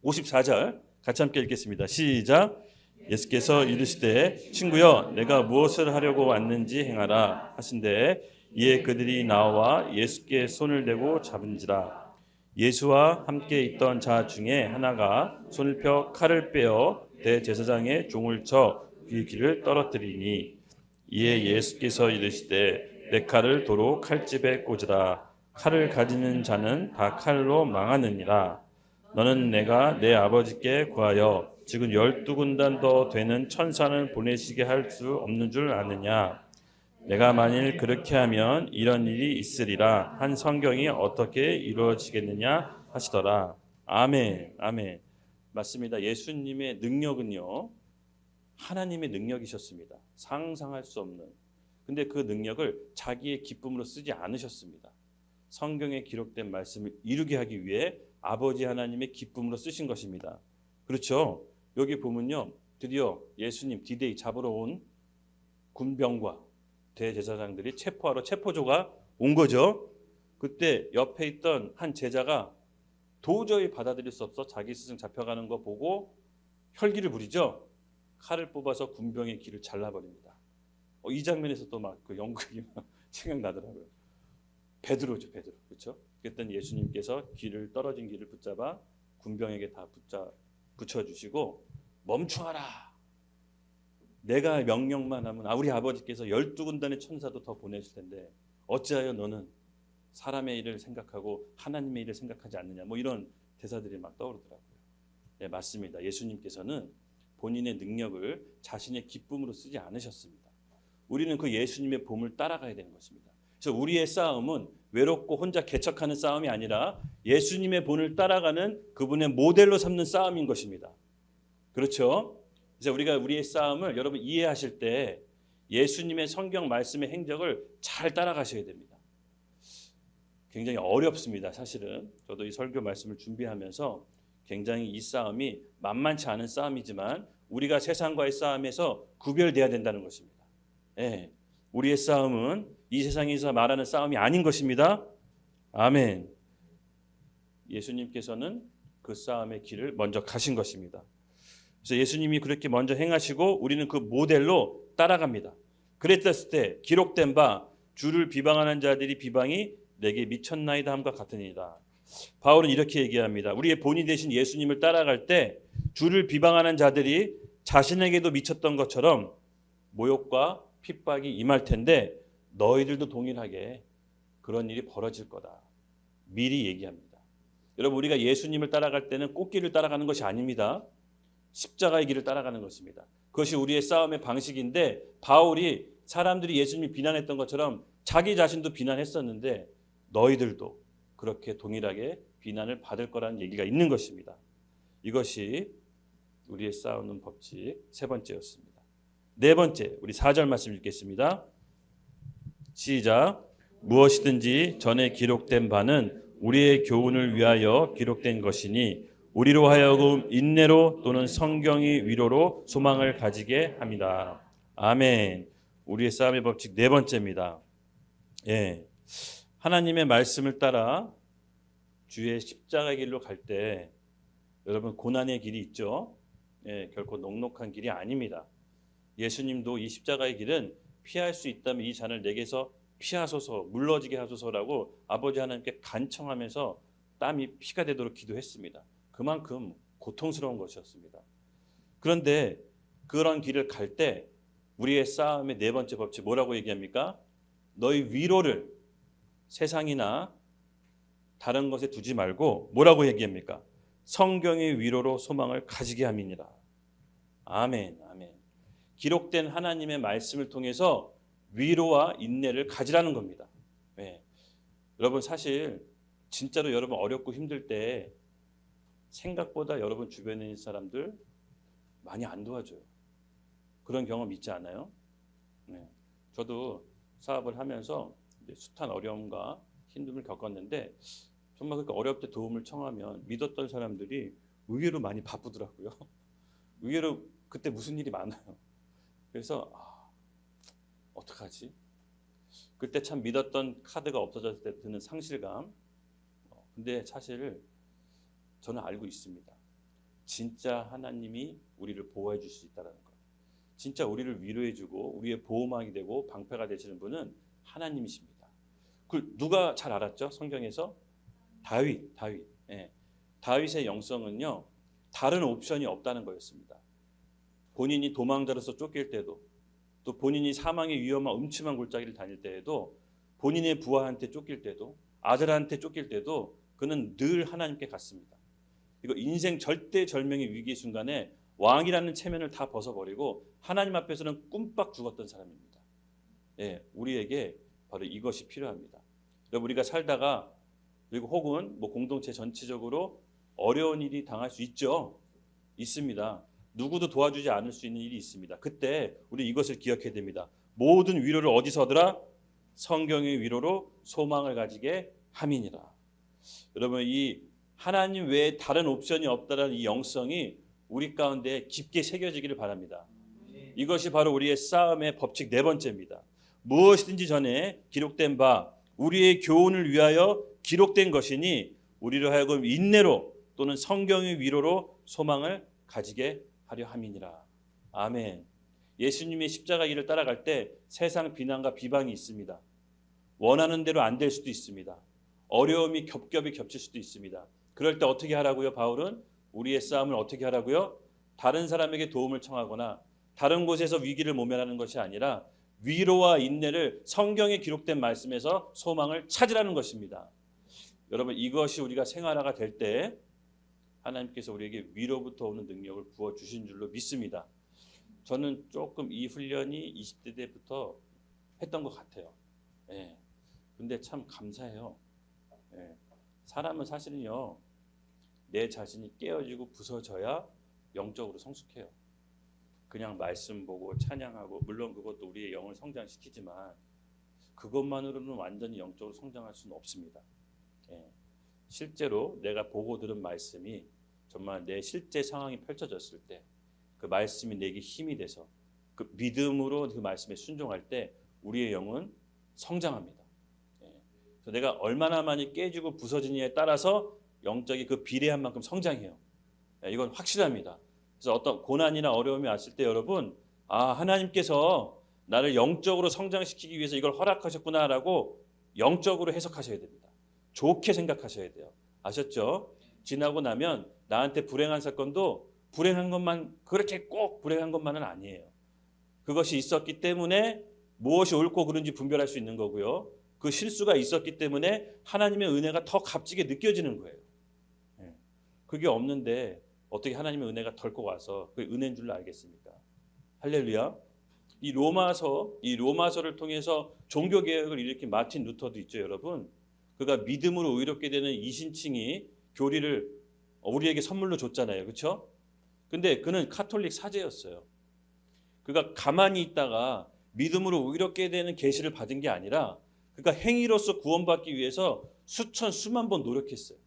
54절 같이 함께 읽겠습니다. 시작. 예수께서 이르시되 친구여 내가 무엇을 하려고 왔는지 행하라 하신대 이에 그들이 나와 예수께 손을 대고 잡은지라. 예수와 함께 있던 자 중에 하나가 손을 펴 칼을 빼어 대제사장의 종을 쳐 그의 귀를 떨어뜨리니, 이에 예수께서 이르시되 내 칼을 도로 칼집에 꽂으라. 칼을 가지는 자는 다 칼로 망하느니라. 너는 내가 내 아버지께 구하여 지금 12군단 더 되는 천사는 보내시게 할 수 없는 줄 아느냐. 내가 만일 그렇게 하면 이런 일이 있으리라 한 성경이 어떻게 이루어지겠느냐 하시더라. 아멘. 아멘. 맞습니다. 예수님의 능력은요, 하나님의 능력이셨습니다. 상상할 수 없는. 근데 그 능력을 자기의 기쁨으로 쓰지 않으셨습니다. 성경에 기록된 말씀을 이루게 하기 위해 아버지 하나님의 기쁨으로 쓰신 것입니다. 그렇죠? 여기 보면요, 드디어 예수님 디데이 잡으러 온 군병과 대제사장들이 체포하러 체포조가 온 거죠. 그때 옆에 있던 한 제자가 도저히 받아들일 수 없어 자기 스승 잡혀가는 거 보고 혈기를 부리죠. 칼을 뽑아서 군병의 귀를 잘라버립니다. 이 장면에서도 막 그 연극이 막 생각나더라고요. 베드로죠, 베드로. 그렇죠? 그랬더니 예수님께서 떨어진 귀를 붙잡아 군병에게 다 붙여주시고 멈추어라. 내가 명령만 하면 우리 아버지께서 12군단의 천사도 더 보내실 텐데 어찌하여 너는 사람의 일을 생각하고 하나님의 일을 생각하지 않느냐. 뭐 이런 대사들이 막 떠오르더라고요. 네, 맞습니다. 예수님께서는 본인의 능력을 자신의 기쁨으로 쓰지 않으셨습니다. 우리는 그 예수님의 봄을 따라가야 되는 것입니다. 그래서 우리의 싸움은 외롭고 혼자 개척하는 싸움이 아니라 예수님의 본을 따라가는 그분의 모델로 삼는 싸움인 것입니다. 그렇죠? 그래서 우리가 우리의 싸움을 여러분 이해하실 때 예수님의 성경 말씀의 행적을 잘 따라가셔야 됩니다. 굉장히 어렵습니다. 사실은 저도 이 설교 말씀을 준비하면서 굉장히 이 싸움이 만만치 않은 싸움이지만 우리가 세상과의 싸움에서 구별돼야 된다는 것입니다. 예, 우리의 싸움은 이 세상에서 말하는 싸움이 아닌 것입니다. 아멘. 예수님께서는 그 싸움의 길을 먼저 가신 것입니다. 그래서 예수님이 그렇게 먼저 행하시고 우리는 그 모델로 따라갑니다. 그랬을 때 기록된 바 주를 비방하는 자들이 비방이 내게 미쳤나이다 함과 같으니라. 바울은 이렇게 얘기합니다. 우리의 본이 되신 예수님을 따라갈 때 주를 비방하는 자들이 자신에게도 미쳤던 것처럼 모욕과 핍박이 임할 텐데 너희들도 동일하게 그런 일이 벌어질 거다. 미리 얘기합니다. 여러분, 우리가 예수님을 따라갈 때는 꽃길을 따라가는 것이 아닙니다. 십자가의 길을 따라가는 것입니다. 그것이 우리의 싸움의 방식인데 바울이 사람들이 예수님을 비난했던 것처럼 자기 자신도 비난했었는데 너희들도 그렇게 동일하게 비난을 받을 거라는 얘기가 있는 것입니다. 이것이 우리의 싸우는 법칙 세 번째였습니다. 네 번째, 우리 4절 말씀 읽겠습니다. 시작. 무엇이든지 전에 기록된 바는 우리의 교훈을 위하여 기록된 것이니 우리로 하여금 인내로 또는 성경의 위로로 소망을 가지게 합니다. 아멘. 우리의 싸움의 법칙 네 번째입니다. 예, 하나님의 말씀을 따라 주의 십자가의 길로 갈 때 여러분 고난의 길이 있죠. 예, 결코 녹록한 길이 아닙니다. 예수님도 이 십자가의 길은 피할 수 있다면 이 잔을 내게서 피하소서, 물러지게 하소서라고 아버지 하나님께 간청하면서 땀이 피가 되도록 기도했습니다. 그만큼 고통스러운 것이었습니다. 그런데 그런 길을 갈 때 우리의 싸움의 네 번째 법칙 뭐라고 얘기합니까? 너희 위로를 세상이나 다른 것에 두지 말고 뭐라고 얘기합니까? 성경의 위로로 소망을 가지게 함이니라. 아멘, 아멘. 기록된 하나님의 말씀을 통해서 위로와 인내를 가지라는 겁니다. 네. 여러분, 사실 진짜로 여러분 어렵고 힘들 때 생각보다 여러분 주변에 있는 사람들 많이 안 도와줘요. 그런 경험 있지 않아요? 네. 저도 사업을 하면서 이제 숱한 어려움과 힘듦을 겪었는데 정말 그렇게 어려울 때 도움을 청하면 믿었던 사람들이 의외로 많이 바쁘더라고요. 의외로 그때 무슨 일이 많아요. 그래서 어떡하지? 그때 참 믿었던 카드가 없어졌을 때 드는 상실감. 근데 사실 저는 알고 있습니다. 진짜 하나님이 우리를 보호해 줄 수 있다는 것. 진짜 우리를 위로해 주고 우리의 보호막이 되고 방패가 되시는 분은 하나님이십니다. 그 누가 잘 알았죠? 성경에서 다윗. 예. 다윗의 영성은요, 다른 옵션이 없다는 거였습니다. 본인이 도망자로서 쫓길 때도, 또 본인이 사망의 위험한 음침한 골짜기를 다닐 때에도, 본인의 부하한테 쫓길 때도, 아들한테 쫓길 때도 그는 늘 하나님께 갔습니다. 이거 인생 절대절명의 위기 순간에 왕이라는 체면을 다 벗어버리고 하나님 앞에서는 꿈박 죽었던 사람입니다. 예, 우리에게 바로 이것이 필요합니다. 여러분, 우리가 살다가 그리고 혹은 뭐 공동체 전체적으로 어려운 일이 당할 수 있죠. 있습니다. 누구도 도와주지 않을 수 있는 일이 있습니다. 그때 우리 이것을 기억해야 됩니다. 모든 위로를 어디서 얻으라? 성경의 위로로 소망을 가지게 함이니라. 여러분, 이 하나님 외에 다른 옵션이 없다는 이 영성이 우리 가운데 깊게 새겨지기를 바랍니다. 이것이 바로 우리의 싸움의 법칙 네 번째입니다. 무엇이든지 전에 기록된 바 우리의 교훈을 위하여 기록된 것이니 우리로 하여금 인내로 또는 성경의 위로로 소망을 가지게 하려 함이니라. 아멘. 예수님의 십자가 길을 따라갈 때 세상 비난과 비방이 있습니다. 원하는 대로 안 될 수도 있습니다. 어려움이 겹겹이 겹칠 수도 있습니다. 그럴 때 어떻게 하라고요? 바울은 우리의 싸움을 어떻게 하라고요? 다른 사람에게 도움을 청하거나 다른 곳에서 위기를 모면하는 것이 아니라 위로와 인내를 성경에 기록된 말씀에서 소망을 찾으라는 것입니다. 여러분, 이것이 우리가 생활화가 될 때 하나님께서 우리에게 위로부터 오는 능력을 부어주신 줄로 믿습니다. 저는 조금 이 훈련이 20대 때부터 했던 것 같아요. 예. 근데 참 감사해요. 예. 사람은 사실은요, 내 자신이 깨어지고 부서져야 영적으로 성숙해요. 그냥 말씀 보고 찬양하고, 물론 그것도 우리의 영을 성장시키지만 그것만으로는 완전히 영적으로 성장할 수는 없습니다. 예. 실제로 내가 보고 들은 말씀이 정말 내 실제 상황이 펼쳐졌을 때 그 말씀이 내게 힘이 돼서 그 믿음으로 그 말씀에 순종할 때 우리의 영은 성장합니다. 예. 그래서 내가 얼마나 많이 깨지고 부서지느냐에 따라서 영적이 그 비례한 만큼 성장해요. 예, 이건 확실합니다. 그래서 어떤 고난이나 어려움이 왔을 때 여러분, 하나님께서 나를 영적으로 성장시키기 위해서 이걸 허락하셨구나라고 영적으로 해석하셔야 됩니다. 좋게 생각하셔야 돼요. 아셨죠? 지나고 나면 나한테 불행한 사건도 불행한 것만, 그렇게 꼭 불행한 것만은 아니에요. 그것이 있었기 때문에 무엇이 옳고 그른지 분별할 수 있는 거고요. 그 실수가 있었기 때문에 하나님의 은혜가 더 값지게 느껴지는 거예요. 그게 없는데 어떻게 하나님의 은혜가 덜컥 와서 그게 은혜인 줄 알겠습니까? 할렐루야. 이 로마서를 통해서 종교 개혁을 일으킨 마틴 루터도 있죠, 여러분. 그가 믿음으로 의롭게 되는 이신칭이 교리를 우리에게 선물로 줬잖아요. 그렇죠? 근데 그는 카톨릭 사제였어요. 그가 가만히 있다가 믿음으로 의롭게 되는 계시를 받은 게 아니라 그가 행위로서 구원받기 위해서 수만 번 노력했어요.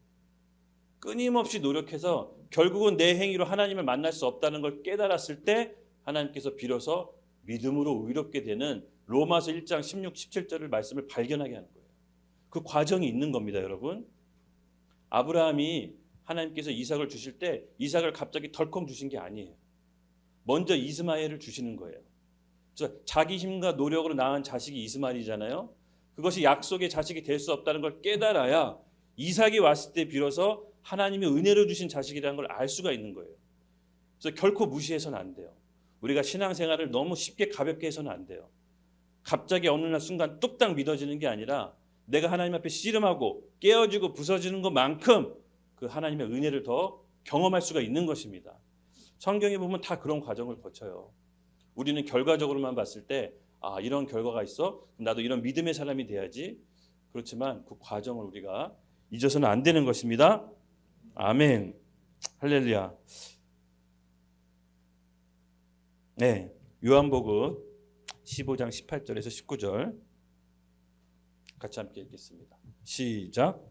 끊임없이 노력해서 결국은 내 행위로 하나님을 만날 수 없다는 걸 깨달았을 때 하나님께서 비로소 믿음으로 의롭게 되는 로마서 1장 16, 17절을 말씀을 발견하게 하는 거예요. 그 과정이 있는 겁니다, 여러분. 아브라함이 하나님께서 이삭을 주실 때 이삭을 갑자기 덜컹 주신 게 아니에요. 먼저 이스마엘을 주시는 거예요. 그래서 자기 힘과 노력으로 낳은 자식이 이스마엘이잖아요. 그것이 약속의 자식이 될 수 없다는 걸 깨달아야 이삭이 왔을 때 비로소 하나님이 은혜로 주신 자식이라는 걸 알 수가 있는 거예요. 그래서 결코 무시해서는 안 돼요. 우리가 신앙생활을 너무 쉽게 가볍게 해서는 안 돼요. 갑자기 어느 날 순간 뚝딱 믿어지는 게 아니라 내가 하나님 앞에 씨름하고 깨어지고 부서지는 것만큼 그 하나님의 은혜를 더 경험할 수가 있는 것입니다. 성경에 보면 다 그런 과정을 거쳐요. 우리는 결과적으로만 봤을 때 이런 결과가 있어? 나도 이런 믿음의 사람이 돼야지. 그렇지만 그 과정을 우리가 잊어서는 안 되는 것입니다. 아멘. 할렐루야. 네, 요한복음 15장 18절에서 19절 같이 함께 읽겠습니다. 시작.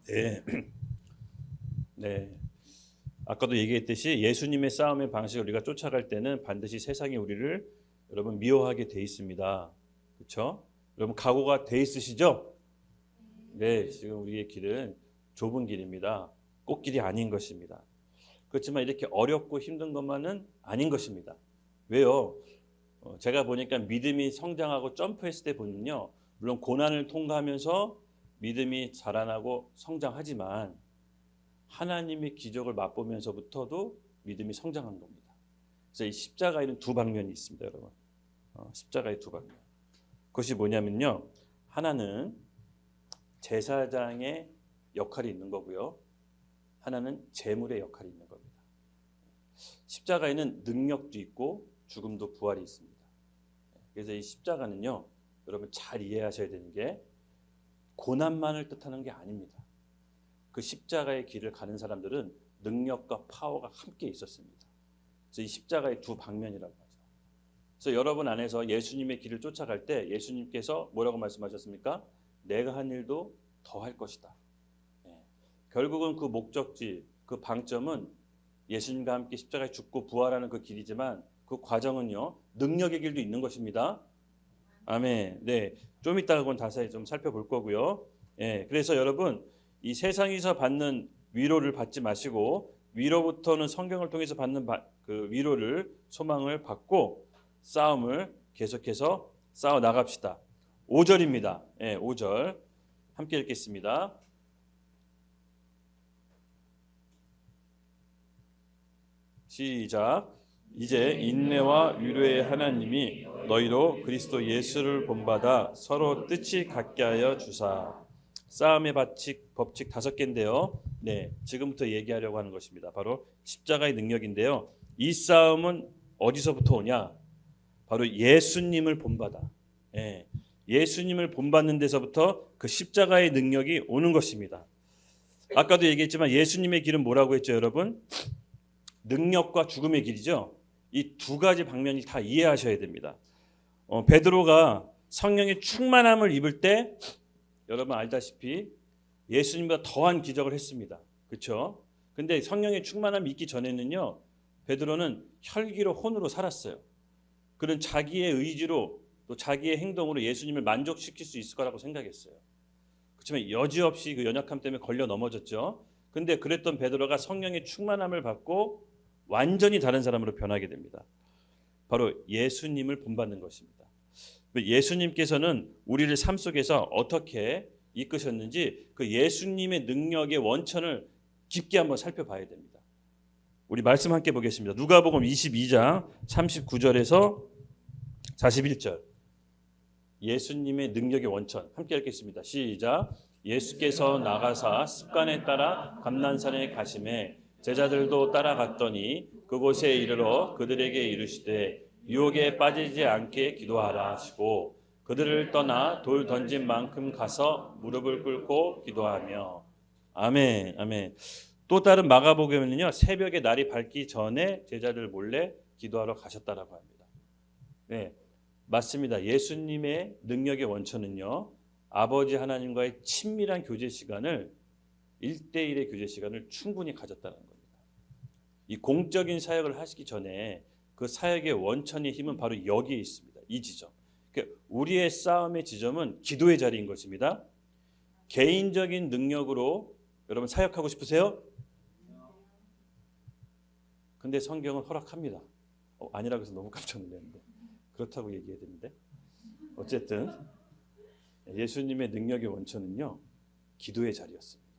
네. 네. 아까도 얘기했듯이 예수님의 싸움의 방식을 우리가 쫓아갈 때는 반드시 세상이 우리를 여러분 미워하게 돼 있습니다. 그렇죠? 여러분 각오가 돼 있으시죠? 네, 지금 우리의 길은 좁은 길입니다. 꽃길이 아닌 것입니다. 그렇지만 이렇게 어렵고 힘든 것만은 아닌 것입니다. 왜요? 제가 보니까 믿음이 성장하고 점프했을 때 보면요, 물론 고난을 통과하면서 믿음이 자라나고 성장하지만 하나님의 기적을 맛보면서부터도 믿음이 성장한 겁니다. 그래서 이 십자가에는 두 방면이 있습니다, 여러분. 십자가의 두 방면. 그것이 뭐냐면요, 하나는 제사장의 역할이 있는 거고요, 하나는 제물의 역할이 있는 겁니다. 십자가에는 능력도 있고 죽음도 부활이 있습니다. 그래서 이 십자가는요, 여러분 잘 이해하셔야 되는 게 고난만을 뜻하는 게 아닙니다. 그 십자가의 길을 가는 사람들은 능력과 파워가 함께 있었습니다. 그래서 이 십자가의 두 방면이라고 하죠. 그래서 여러분 안에서 예수님의 길을 쫓아갈 때 예수님께서 뭐라고 말씀하셨습니까? 내가 한 일도 더 할 것이다. 결국은 그 목적지, 그 방점은 예수님과 함께 십자가에 죽고 부활하는 그 길이지만 그 과정은요, 능력의 길도 있는 것입니다. 아멘. 네, 좀 이따가 그건 자세히 좀 살펴볼 거고요. 그래서 여러분 이 세상에서 받는 위로를 받지 마시고 위로부터는 성경을 통해서 받는 그 위로를 소망을 받고 싸움을 계속해서 싸워 나갑시다. 5절입니다. 5절 함께 읽겠습니다. 시작. 이제 인내와 위로의 하나님이 너희로 그리스도 예수를 본받아 서로 뜻이 같게 하여 주사. 싸움의 법칙 5개인데요. 네, 지금부터 얘기하려고 하는 것입니다. 바로 십자가의 능력인데요. 이 싸움은 어디서부터 오냐? 바로 예수님을 본받아. 예수님을 본받는 데서부터 그 십자가의 능력이 오는 것입니다. 아까도 얘기했지만 예수님의 길은 뭐라고 했죠, 여러분? 능력과 죽음의 길이죠. 이 두 가지 방면이 다 이해하셔야 됩니다. 베드로가 성령의 충만함을 입을 때 여러분 알다시피 예수님보다 더한 기적을 했습니다. 그렇죠? 근데 성령의 충만함이 있기 전에는요, 베드로는 혈기로 혼으로 살았어요. 그런 자기의 의지로 또 자기의 행동으로 예수님을 만족시킬 수 있을 거라고 생각했어요. 그렇지만 여지없이 그 연약함 때문에 걸려 넘어졌죠. 근데 그랬던 베드로가 성령의 충만함을 받고 완전히 다른 사람으로 변하게 됩니다. 바로 예수님을 본받는 것입니다. 예수님께서는 우리를 삶 속에서 어떻게 이끄셨는지 그 예수님의 능력의 원천을 깊게 한번 살펴봐야 됩니다. 우리 말씀 함께 보겠습니다. 누가복음 22장 39절에서 41절. 예수님의 능력의 원천 함께 읽겠습니다. 시작. 예수께서 나가사 습관에 따라 감난산에 가심에 제자들도 따라갔더니 그곳에 이르러 그들에게 이르시되 유혹에 빠지지 않게 기도하라 하시고 그들을 떠나 돌 던진 만큼 가서 무릎을 꿇고 기도하며. 아멘, 아멘. 또 다른 마가복음에는요, 새벽에 날이 밝기 전에 제자들 몰래 기도하러 가셨다라고 합니다. 네, 맞습니다. 예수님의 능력의 원천은요, 아버지 하나님과의 친밀한 교제 시간을 1대1의 교제 시간을 충분히 가졌다는 겁니다. 이 공적인 사역을 하시기 전에 그 사역의 원천의 힘은 바로 여기에 있습니다. 이 지점. 그러니까 우리의 싸움의 지점은 기도의 자리인 것입니다. 개인적인 능력으로 여러분 사역하고 싶으세요? 근데 성경은 허락합니다. 아니라고 해서 너무 깜짝 놀랐는데 그렇다고 얘기해야 되는데 어쨌든 예수님의 능력의 원천은요, 기도의 자리였습니다.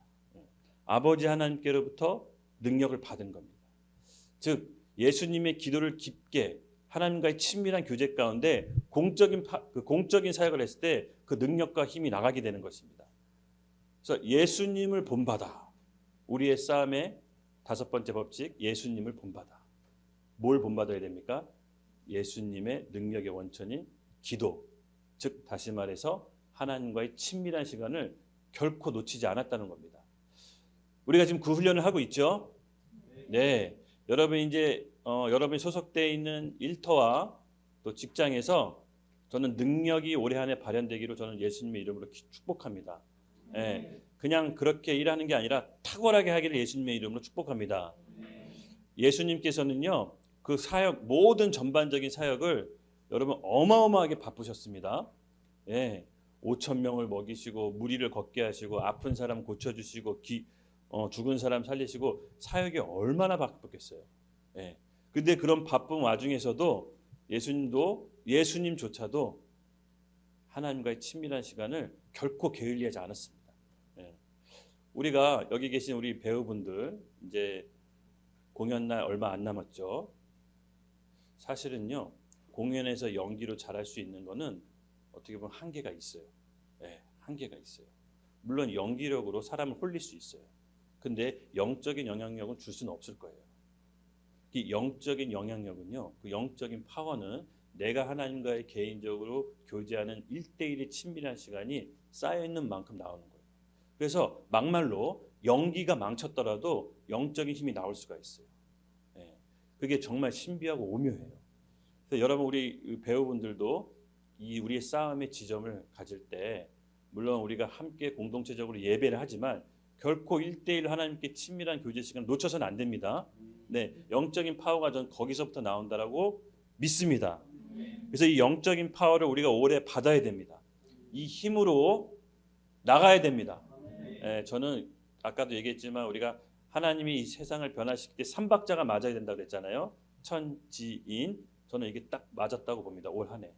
아버지 하나님께로부터 능력을 받은 겁니다. 즉 예수님의 기도를 깊게 하나님과의 친밀한 교제 가운데 공적인 사역을 했을 때 그 능력과 힘이 나가게 되는 것입니다. 그래서 예수님을 본받아. 우리의 싸움의 5번째 법칙, 예수님을 본받아. 뭘 본받아야 됩니까? 예수님의 능력의 원천인 기도. 즉 다시 말해서 하나님과의 친밀한 시간을 결코 놓치지 않았다는 겁니다. 우리가 지금 그 훈련을 하고 있죠? 네. 여러분이 이제 여러분이 소속되어 있는 일터와 또 직장에서 저는 능력이 올해 안에 발현되기로 저는 예수님의 이름으로 축복합니다. 네. 그냥 그렇게 일하는 게 아니라 탁월하게 하기를 예수님의 이름으로 축복합니다. 예수님께서는요, 그 사역 모든 전반적인 사역을 여러분 어마어마하게 바쁘셨습니다. 예, 5천 명을 먹이시고 무리를 걷게 하시고 아픈 사람 고쳐주시고 죽은 사람 살리시고 사역이 얼마나 바쁘겠어요. 예, 근데 그런 바쁜 와중에서도 예수님조차도 하나님과의 친밀한 시간을 결코 게을리하지 않았습니다. 예. 우리가 여기 계신 우리 배우분들 이제 공연 날 얼마 안 남았죠. 사실은요, 공연에서 연기로 잘할 수 있는 거는 어떻게 보면 한계가 있어요. 예, 한계가 있어요. 물론 연기력으로 사람을 홀릴 수 있어요. 근데 영적인 영향력은 줄 수는 없을 거예요. 이 영적인 영향력은요, 그 영적인 파워는 내가 하나님과의 개인적으로 교제하는 1대1의 친밀한 시간이 쌓여있는 만큼 나오는 거예요. 그래서 막말로 연기가 망쳤더라도 영적인 힘이 나올 수가 있어요. 예, 그게 정말 신비하고 오묘해요. 그래서 여러분 우리 배우분들도 이 우리의 싸움의 지점을 가질 때 물론 우리가 함께 공동체적으로 예배를 하지만 결코 1대1 하나님께 친밀한 교제 시간을 놓쳐서는 안 됩니다. 네, 영적인 파워가 전 거기서부터 나온다라고 믿습니다. 그래서 이 영적인 파워를 우리가 오래 받아야 됩니다. 이 힘으로 나가야 됩니다. 예, 저는 아까도 얘기했지만 우리가 하나님이 이 세상을 변화시킬 때 3박자가 맞아야 된다고 그랬잖아요. 천지인. 저는 이게 딱 맞았다고 봅니다. 올 한 해.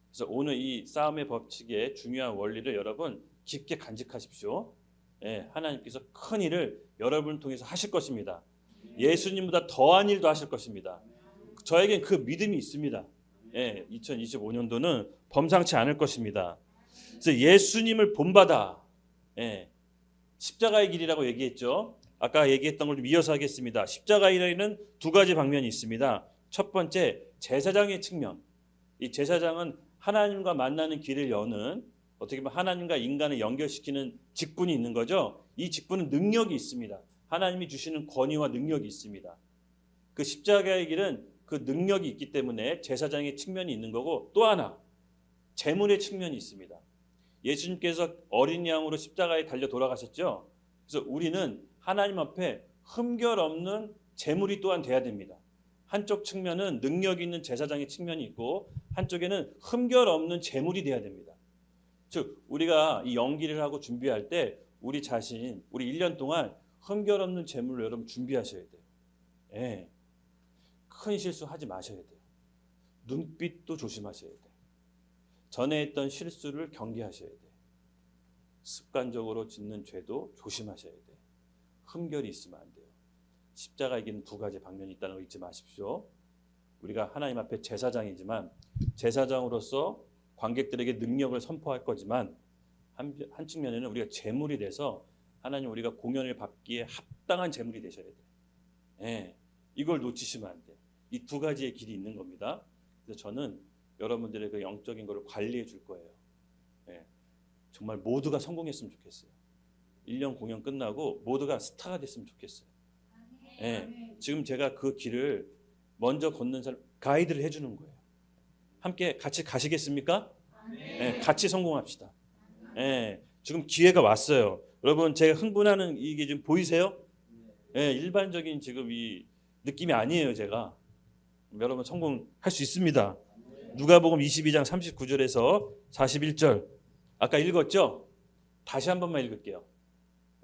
그래서 오늘 이 싸움의 법칙의 중요한 원리를 여러분 깊게 간직하십시오. 예, 하나님께서 큰 일을 여러분을 통해서 하실 것입니다. 예수님보다 더한 일도 하실 것입니다. 저에겐 그 믿음이 있습니다. 예, 2025년도는 범상치 않을 것입니다. 그래서 예수님을 본받아. 예, 십자가의 길이라고 얘기했죠. 아까 얘기했던 걸 좀 이어서 하겠습니다. 십자가의 길에는 두 가지 방면이 있습니다. 첫 번째, 제사장의 측면. 이 제사장은 하나님과 만나는 길을 여는, 어떻게 보면 하나님과 인간을 연결시키는 직분이 있는 거죠. 이 직분은 능력이 있습니다. 하나님이 주시는 권위와 능력이 있습니다. 그 십자가의 길은 그 능력이 있기 때문에 제사장의 측면이 있는 거고, 또 하나 제물의 측면이 있습니다. 예수님께서 어린 양으로 십자가에 달려 돌아가셨죠. 그래서 우리는 하나님 앞에 흠결 없는 제물이 또한 돼야 됩니다. 한쪽 측면은 능력 있는 제사장의 측면이 있고 한쪽에는 흠결 없는 제물이 돼야 됩니다. 즉 우리가 이 연기를 하고 준비할 때 우리 자신, 우리 1년 동안 흠결 없는 제물로 여러분 준비하셔야 돼요. 예. 큰 실수하지 마셔야 돼요. 눈빛도 조심하셔야 돼요. 전에 했던 실수를 경계하셔야 돼요. 습관적으로 짓는 죄도 조심하셔야 돼요. 흠결이 있으면 안 돼요. 십자가에게는 두 가지 방면이 있다는 거 잊지 마십시오. 우리가 하나님 앞에 제사장이지만 제사장으로서 관객들에게 능력을 선포할 거지만 한 측면에는 우리가 제물이 돼서 하나님 우리가 공연을 받기에 합당한 제물이 되셔야 돼요. 예, 이걸 놓치시면 안 돼요. 이 두 가지의 길이 있는 겁니다. 그래서 저는 여러분들의 그 영적인 거를 관리해 줄 거예요. 예, 정말 모두가 성공했으면 좋겠어요. 1년 공연 끝나고 모두가 스타가 됐으면 좋겠어요. 예, 지금 제가 그 길을 먼저 걷는 사람 가이드를 해주는 거예요. 함께 같이 가시겠습니까? 예, 같이 성공합시다. 예, 지금 기회가 왔어요. 여러분 제가 흥분하는 이게 지금 보이세요? 예, 일반적인 지금 이 느낌이 아니에요. 제가 여러분 성공할 수 있습니다. 누가복음 22장 39절에서 41절 아까 읽었죠? 다시 한 번만 읽을게요.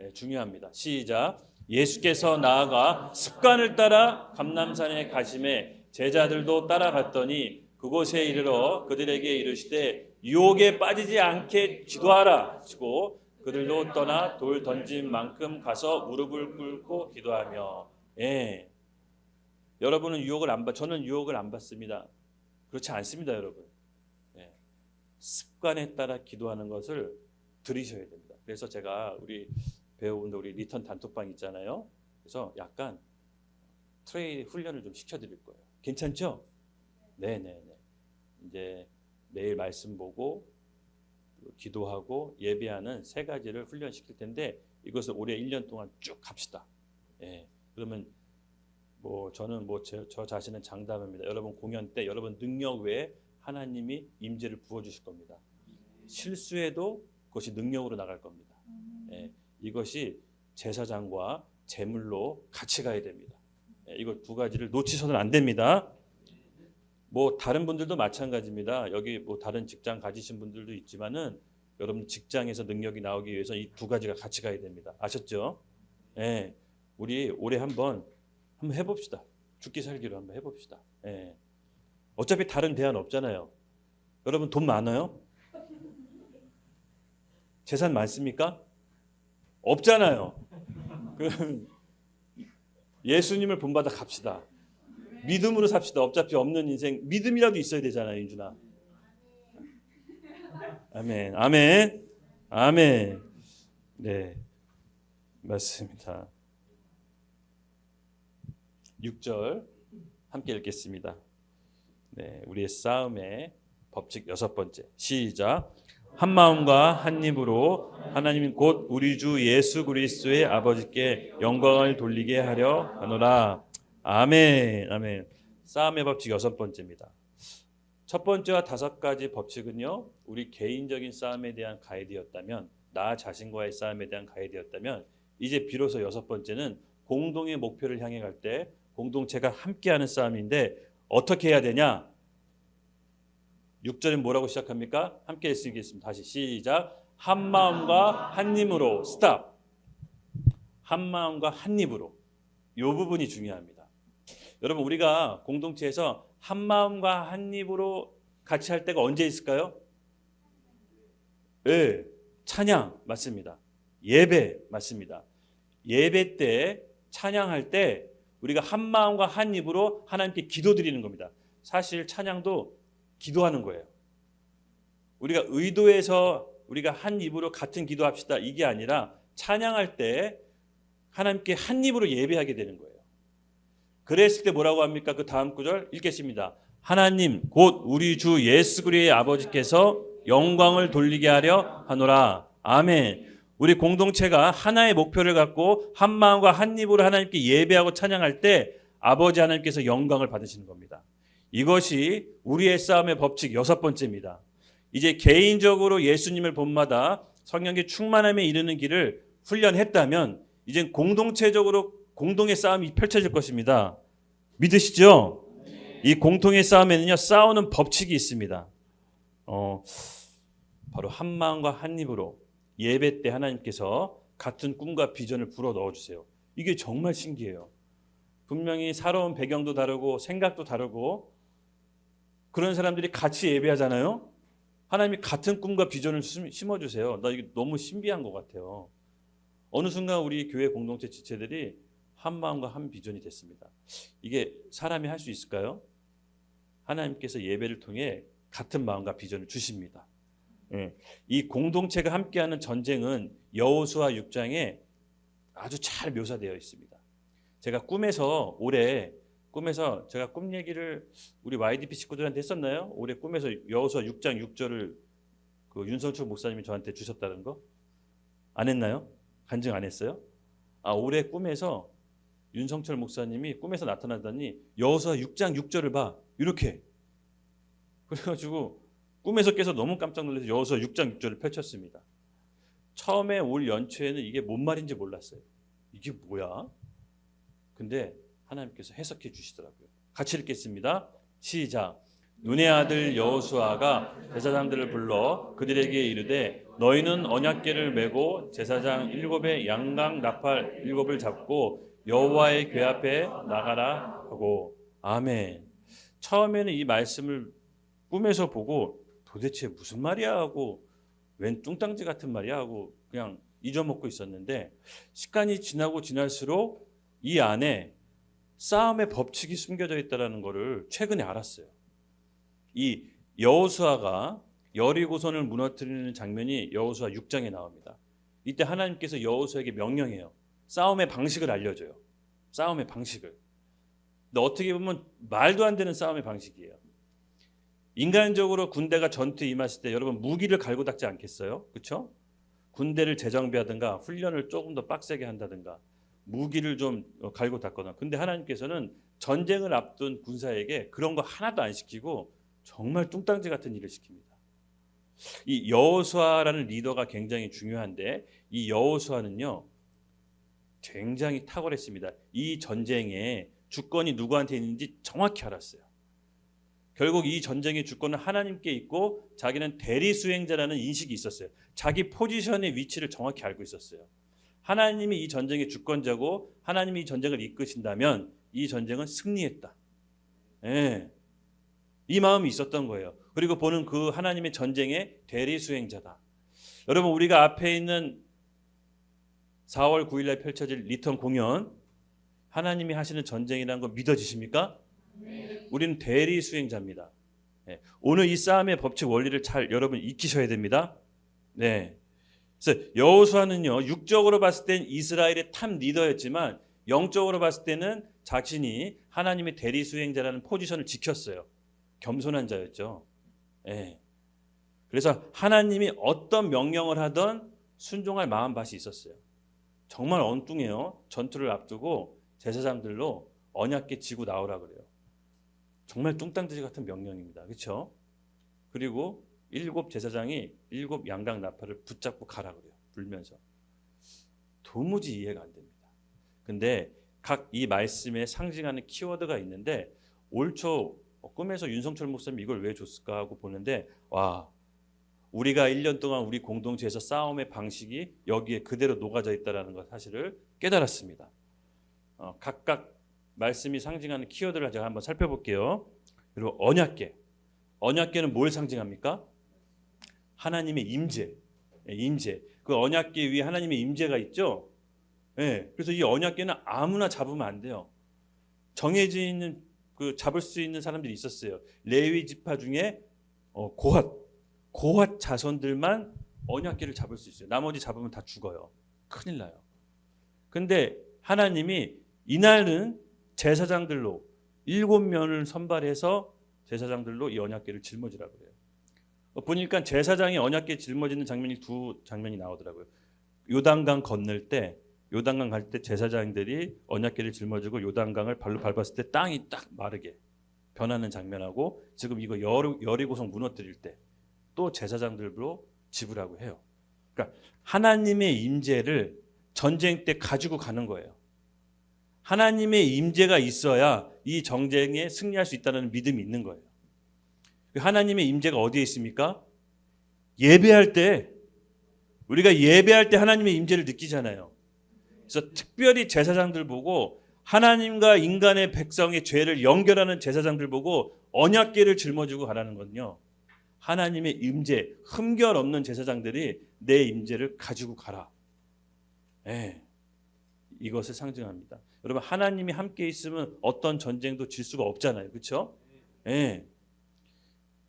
예, 중요합니다. 시작. 예수께서 나아가 습관을 따라 감람산에 가심에 제자들도 따라갔더니 그곳에 이르러 그들에게 이르시되 유혹에 빠지지 않게 기도하라 하시고 그들도 떠나 돌 던진 만큼 가서 무릎을 꿇고 기도하며. 예. 여러분은 유혹을 안 받, 저는 유혹을 안 받습니다. 그렇지 않습니다, 여러분. 예. 습관에 따라 기도하는 것을 들으셔야 됩니다. 그래서 제가 우리 배우분들 우리 리턴 단톡방 있잖아요. 그래서 약간 트레이 훈련을 좀 시켜드릴 거예요. 괜찮죠? 네네네. 이제 매일 말씀 보고 기도하고 예배하는 세 가지를 훈련시킬 텐데 이것을 올해 1년 동안 쭉 합시다. 예. 그러면 뭐 저는 뭐 저 자신은 장담합니다. 여러분 공연 때 여러분 능력 외에 하나님이 임재를 부어주실 겁니다. 실수해도 그것이 능력으로 나갈 겁니다. 예. 이것이 제사장과 제물로 같이 가야 됩니다. 예. 이거 두 가지를 놓치서는 안 됩니다. 뭐 다른 분들도 마찬가지입니다. 여기 뭐 다른 직장 가지신 분들도 있지만은 여러분 직장에서 능력이 나오기 위해서 이 두 가지가 같이 가야 됩니다. 아셨죠? 예. 우리 올해 한번 해봅시다. 죽기 살기로 한번 해봅시다. 예. 어차피 다른 대안 없잖아요. 여러분 돈 많아요? 재산 많습니까? 없잖아요. 그럼 예수님을 본받아 갑시다. 믿음으로 삽시다. 어차피 없는 인생 믿음이라도 있어야 되잖아요, 윤준아. 아멘, 아멘, 아멘. 네, 맞습니다. 6절 함께 읽겠습니다. 네, 우리의 싸움의 법칙 6번째. 시작. 한 마음과 한 입으로 하나님 곧 우리 주 예수 그리스도의 아버지께 영광을 돌리게 하려 하노라. 아멘, 아멘. 싸움의 법칙 6번째입니다. 첫 번째와 5가지 법칙은요, 우리 개인적인 싸움에 대한 가이드였다면, 나 자신과의 싸움에 대한 가이드였다면, 이제 비로소 6번째는 공동의 목표를 향해 갈 때 공동체가 함께하는 싸움인데 어떻게 해야 되냐? 6절은 뭐라고 시작합니까? 함께 읽겠습니다. 다시 시작. 한 마음과 한 입으로 스탑. 한 마음과 한 입으로. 이 부분이 중요합니다. 여러분 우리가 공동체에서 한 마음과 한 입으로 같이 할 때가 언제 있을까요? 네, 찬양 맞습니다. 예배 맞습니다. 예배 때 찬양할 때 우리가 한 마음과 한 입으로 하나님께 기도드리는 겁니다. 사실 찬양도 기도하는 거예요. 우리가 의도해서 우리가 한 입으로 같은 기도합시다 이게 아니라 찬양할 때 하나님께 한 입으로 예배하게 되는 거예요. 그랬을 때 뭐라고 합니까? 그 다음 구절 읽겠습니다. 하나님 곧 우리 주 예수 그리스도의 아버지께서 영광을 돌리게 하려 하노라. 아멘. 우리 공동체가 하나의 목표를 갖고 한 마음과 한 입으로 하나님께 예배하고 찬양할 때 아버지 하나님께서 영광을 받으시는 겁니다. 이것이 우리의 싸움의 법칙 6번째입니다. 이제 개인적으로 예수님을 본받아 성령의 충만함에 이르는 길을 훈련했다면 이제 공동체적으로 공동의 싸움이 펼쳐질 것입니다. 믿으시죠? 이 공통의 싸움에는요, 싸우는 법칙이 있습니다. 바로 한 마음과 한 입으로 예배 때 하나님께서 같은 꿈과 비전을 불어 넣어주세요. 이게 정말 신기해요. 분명히 살아온 배경도 다르고 생각도 다르고 그런 사람들이 같이 예배하잖아요. 하나님이 같은 꿈과 비전을 심어주세요. 나 이게 너무 신비한 것 같아요. 어느 순간 우리 교회 공동체 지체들이 한 마음과 한 비전이 됐습니다. 이게 사람이 할 수 있을까요? 하나님께서 예배를 통해 같은 마음과 비전을 주십니다. 이 공동체가 함께하는 전쟁은 여호수아 6장에 아주 잘 묘사되어 있습니다. 제가 꿈에서 제가 꿈 얘기를 우리 YDP 식구들한테 했었나요? 올해 꿈에서 여호수아 6장 6절을 그 윤성철 목사님이 저한테 주셨다는 거? 안 했나요? 간증 안 했어요? 올해 꿈에서 윤성철 목사님이 꿈에서 나타나더니 여호수아 6장 6절을 봐. 이렇게. 그래가지고 꿈에서 깨서 너무 깜짝 놀라서 여호수아 6장 6절을 펼쳤습니다. 처음에 올 연초에는 이게 뭔 말인지 몰랐어요. 이게 뭐야? 근데 하나님께서 해석해 주시더라고요. 같이 읽겠습니다. 시작. 눈의 아들 여호수아가 제사장들을 불러 그들에게 이르되 너희는 언약궤를 메고 제사장 7의 양강 나팔 7을 잡고 여호와의 궤 앞에 나가라 하고. 아멘. 처음에는 이 말씀을 꿈에서 보고 도대체 무슨 말이야 하고 웬 뚱땅지 같은 말이야 하고 그냥 잊어먹고 있었는데 시간이 지나고 지날수록 이 안에 싸움의 법칙이 숨겨져 있다는 것을 최근에 알았어요. 이 여호수아가 여리고선을 무너뜨리는 장면이 여호수아 6장에 나옵니다. 이때 하나님께서 여호수아에게 명령해요. 싸움의 방식을 알려줘요. 싸움의 방식을. 근데 어떻게 보면 말도 안 되는 싸움의 방식이에요. 인간적으로 군대가 전투에 임했을 때 여러분 무기를 갈고 닦지 않겠어요? 그렇죠? 군대를 재정비하든가 훈련을 조금 더 빡세게 한다든가 무기를 좀 갈고 닦거나. 근데 하나님께서는 전쟁을 앞둔 군사에게 그런 거 하나도 안 시키고 정말 뚱땅지 같은 일을 시킵니다. 이 여호수아라는 리더가 굉장히 중요한데 이 여호수아는요 굉장히 탁월했습니다. 이 전쟁에 주권이 누구한테 있는지 정확히 알았어요. 결국 이 전쟁의 주권은 하나님께 있고 자기는 대리 수행자라는 인식이 있었어요. 자기 포지션의 위치를 정확히 알고 있었어요. 하나님이 이 전쟁의 주권자고 하나님이 이 전쟁을 이끄신다면 이 전쟁은 승리했다. 예. 이 마음이 있었던 거예요. 그리고 보는 그 하나님의 전쟁의 대리 수행자다. 여러분, 우리가 앞에 있는 4월 9일 날 펼쳐질 리턴 공연, 하나님이 하시는 전쟁이라는 거 믿어지십니까? 네. 우리는 대리 수행자입니다. 네. 오늘 이 싸움의 법칙 원리를 잘 여러분 익히셔야 됩니다. 네. 그래서 여호수아는요, 육적으로 봤을 땐 이스라엘의 탑 리더였지만 영적으로 봤을 때는 자신이 하나님의 대리 수행자라는 포지션을 지켰어요. 겸손한 자였죠. 네. 그래서 하나님이 어떤 명령을 하던 순종할 마음밭이 있었어요. 정말 엉뚱해요. 전투를 앞두고 제사장들로 언약궤 지고 나오라 그래요. 정말 뚱땅지지 같은 명령입니다. 그렇죠? 그리고 7 제사장이 7 양각 나팔을 붙잡고 가라 그래요. 불면서. 도무지 이해가 안 됩니다. 근데 각 이 말씀에 상징하는 키워드가 있는데 올 초 꿈에서 윤성철 목사님 이걸 왜 줬을까 하고 보는데, 와, 우리가 1년 동안 우리 공동체에서 싸움의 방식이 여기에 그대로 녹아져 있다는 것 사실을 깨달았습니다. 각각 말씀이 상징하는 키워드를 제가 한번 살펴볼게요. 그리고 언약궤. 언약궤는 뭘 상징합니까? 하나님의 임재. 임재. 그 언약궤 위에 하나님의 임재가 있죠. 네, 그래서 이 언약궤는 아무나 잡으면 안 돼요. 정해져 있는 그 잡을 수 있는 사람들이 있었어요. 레위 지파 중에 고핫 자손들만 언약궤를 잡을 수 있어요. 나머지 잡으면 다 죽어요. 큰일 나요. 근데 하나님이 이날은 제사장들로 7면을 선발해서 제사장들로 이 언약궤를 짊어지라고 그래요. 보니까 제사장이 언약궤 짊어지는 장면이 두 장면이 나오더라고요. 요단강 건널 때, 요단강 갈 때 제사장들이 언약궤를 짊어지고 요단강을 발로 밟았을 때 땅이 딱 마르게 변하는 장면하고, 지금 이거 여리고성 무너뜨릴 때 또 제사장들로 집으라고 해요. 그러니까 하나님의 임재를 전쟁 때 가지고 가는 거예요. 하나님의 임재가 있어야 이 전쟁에 승리할 수 있다는 믿음이 있는 거예요. 하나님의 임재가 어디에 있습니까? 예배할 때, 우리가 예배할 때 하나님의 임재를 느끼잖아요. 그래서 특별히 제사장들 보고, 하나님과 인간의 백성의 죄를 연결하는 제사장들 보고 언약궤를 짊어지고 가라는 건요, 하나님의 임재, 흠결 없는 제사장들이 내 임재를 가지고 가라. 네, 이것을 상징합니다. 여러분, 하나님이 함께 있으면 어떤 전쟁도 질 수가 없잖아요. 그렇죠? 네.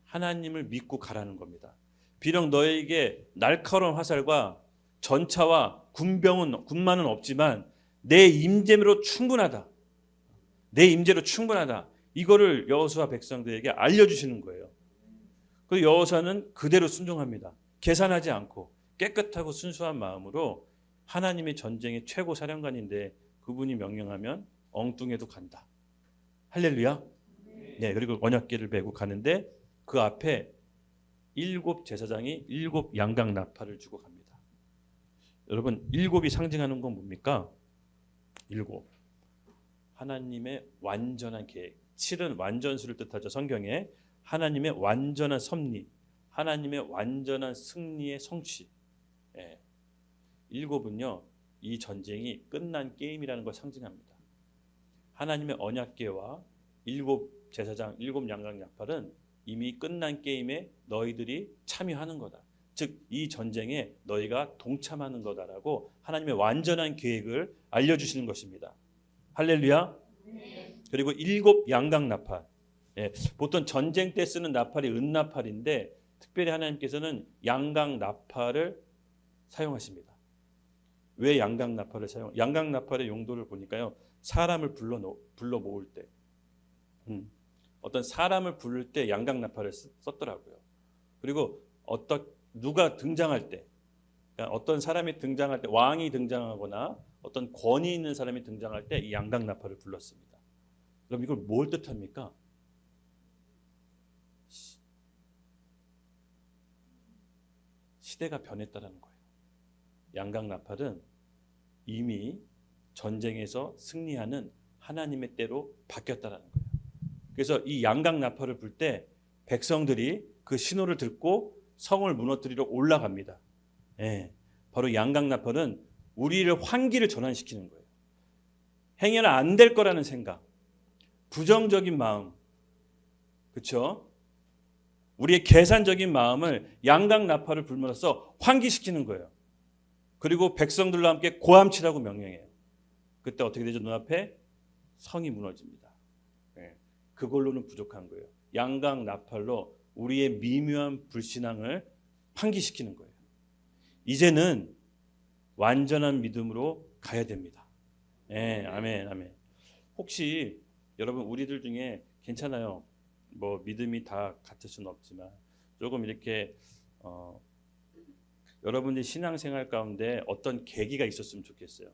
하나님을 믿고 가라는 겁니다. 비록 너에게 날카로운 화살과 전차와 군만은 없지만 내 임재로 충분하다. 내 임재로 충분하다. 이거를 여호수아 백성들에게 알려주시는 거예요. 그 여호수아는 그대로 순종합니다. 계산하지 않고 깨끗하고 순수한 마음으로 하나님의 전쟁의 최고 사령관인데 그분이 명령하면 엉뚱해도 간다. 할렐루야. 네, 그리고 언약궤를 메고 가는데 그 앞에 7 제사장이 7 양각 나팔을 주고 갑니다. 여러분, 7이 상징하는 건 뭡니까? 7. 하나님의 완전한 계획. 7은 완전수를 뜻하죠. 성경에 하나님의 완전한 섭리, 하나님의 완전한 승리의 성취. 7은요, 이 전쟁이 끝난 게임이라는 걸 상징합니다. 하나님의 언약궤와 7 제사장, 7 양각 나팔은 이미 끝난 게임에 너희들이 참여하는 거다. 즉, 이 전쟁에 너희가 동참하는 거다라고 하나님의 완전한 계획을 알려주시는 것입니다. 할렐루야. 그리고 7 양각 나팔. 보통 전쟁 때 쓰는 나팔이 은나팔인데 특별히 하나님께서는 양각 나팔을 사용하십니다. 왜 양각 나팔을 양각 나팔의 용도를 보니까요, 사람을 불러 모을 때, 어떤 사람을 부를 때 양각 나팔을 썼더라고요. 그리고 누가 등장할 때, 그러니까 어떤 사람이 등장할 때, 왕이 등장하거나 어떤 권위 있는 사람이 등장할 때 이 양각 나팔을 불렀습니다. 그럼 이걸 뭘 뜻합니까? 시대가 변했다는 거예요. 양각 나팔은 이미 전쟁에서 승리하는 하나님의 때로 바뀌었다는 거예요. 그래서 이 양각 나팔을 불 때 백성들이 그 신호를 듣고 성을 무너뜨리러 올라갑니다. 예, 바로 양각 나팔은 우리를 환기를 전환시키는 거예요. 행여는 안 될 거라는 생각, 부정적인 마음, 그렇죠? 우리의 계산적인 마음을 양각 나팔을 불면서 환기시키는 거예요. 그리고 백성들과 함께 고함치라고 명령해요. 그때 어떻게 되죠? 눈앞에 성이 무너집니다. 예, 그걸로는 부족한 거예요. 양각 나팔로 우리의 미묘한 불신앙을 환기시키는 거예요. 이제는 완전한 믿음으로 가야 됩니다. 예, 아멘, 아멘. 혹시 여러분 우리들 중에 괜찮아요. 뭐 믿음이 다 같을 수는 없지만 조금 이렇게 여러분의 신앙생활 가운데 어떤 계기가 있었으면 좋겠어요.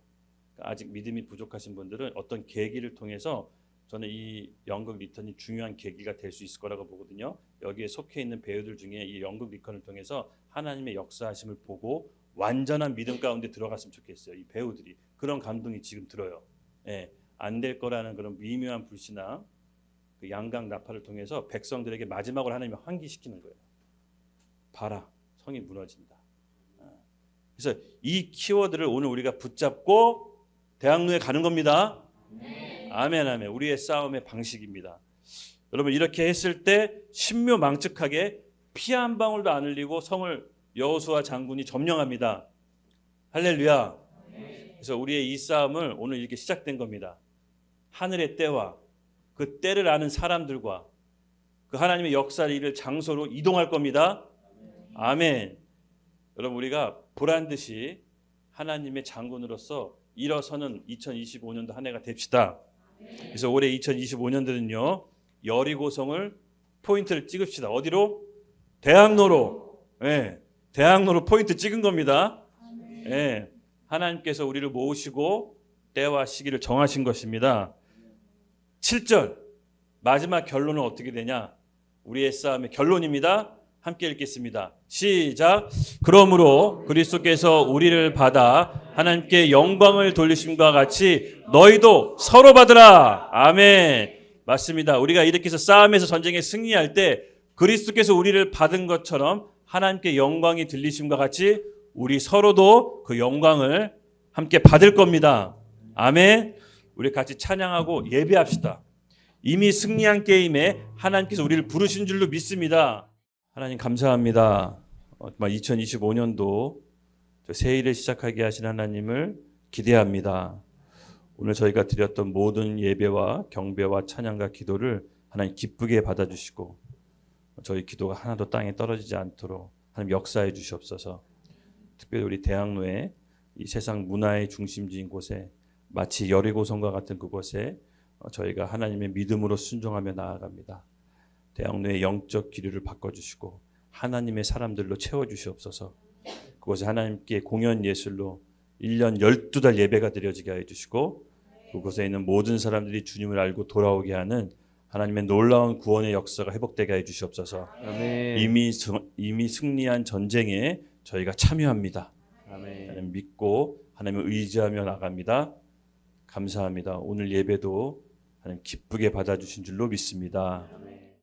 아직 믿음이 부족하신 분들은 어떤 계기를 통해서 저는 이 연극 리턴이 중요한 계기가 될 수 있을 거라고 보거든요. 여기에 속해 있는 배우들 중에 이 연극 리턴을 통해서 하나님의 역사하심을 보고 완전한 믿음 가운데 들어갔으면 좋겠어요. 이 배우들이 그런 감동이 지금 들어요. 예, 안 될 거라는 그런 미묘한 불신앙, 그 양각 나팔을 통해서 백성들에게 마지막으로 하나님이 환기시키는 거예요. 봐라, 성이 무너진다. 그래서 이 키워드를 오늘 우리가 붙잡고 대학로에 가는 겁니다. 아멘, 아멘. 우리의 싸움의 방식입니다. 여러분 이렇게 했을 때 신묘망측하게 피 한 방울도 안 흘리고 성을 여호수아 장군이 점령합니다. 할렐루야. 그래서 우리의 이 싸움을 오늘 이렇게 시작된 겁니다. 하늘의 때와 그 때를 아는 사람들과 그 하나님의 역사를 이룰 장소로 이동할 겁니다. 아멘. 여러분 우리가 보란 듯이 하나님의 장군으로서 일어서는 2025년도 한 해가 됩시다. 그래서 올해 2025년도는요 여리고성을 포인트를 찍읍시다. 어디로? 대학로로. 예, 대학로로 포인트 찍은 겁니다. 예, 하나님께서 우리를 모으시고 때와 시기를 정하신 것입니다. 7절 마지막 결론은 어떻게 되냐? 우리의 싸움의 결론입니다. 함께 읽겠습니다. 시작. 그러므로 그리스도께서 우리를 받아 하나님께 영광을 돌리심과 같이 너희도 서로 받으라. 아멘. 맞습니다. 우리가 이렇게 해서 싸움에서 전쟁에 승리할 때 그리스도께서 우리를 받은 것처럼 하나님께 영광이 들리심과 같이 우리 서로도 그 영광을 함께 받을 겁니다. 아멘. 우리 같이 찬양하고 예배합시다. 이미 승리한 게임에 하나님께서 우리를 부르신 줄로 믿습니다. 하나님 감사합니다. 2025년도 새 일을 시작하게 하신 하나님을 기대합니다. 오늘 저희가 드렸던 모든 예배와 경배와 찬양과 기도를 하나님 기쁘게 받아주시고 저희 기도가 하나도 땅에 떨어지지 않도록 하나님 역사해 주시옵소서. 특별히 우리 대학로에 이 세상 문화의 중심지인 곳에 마치 여리고성과 같은 그곳에 저희가 하나님의 믿음으로 순종하며 나아갑니다. 대학로의 영적 기류를 바꿔주시고 하나님의 사람들로 채워주시옵소서. 그곳에 하나님께 공연 예술로 1년 12달 예배가 드려지게 해주시고 그곳에 있는 모든 사람들이 주님을 알고 돌아오게 하는 하나님의 놀라운 구원의 역사가 회복되게 해주시옵소서. 아멘. 이미 승리한 전쟁에 저희가 참여합니다. 아멘. 하나님 믿고 하나님을 의지하며 나갑니다. 감사합니다. 오늘 예배도 하나님 기쁘게 받아주신 줄로 믿습니다. 아멘.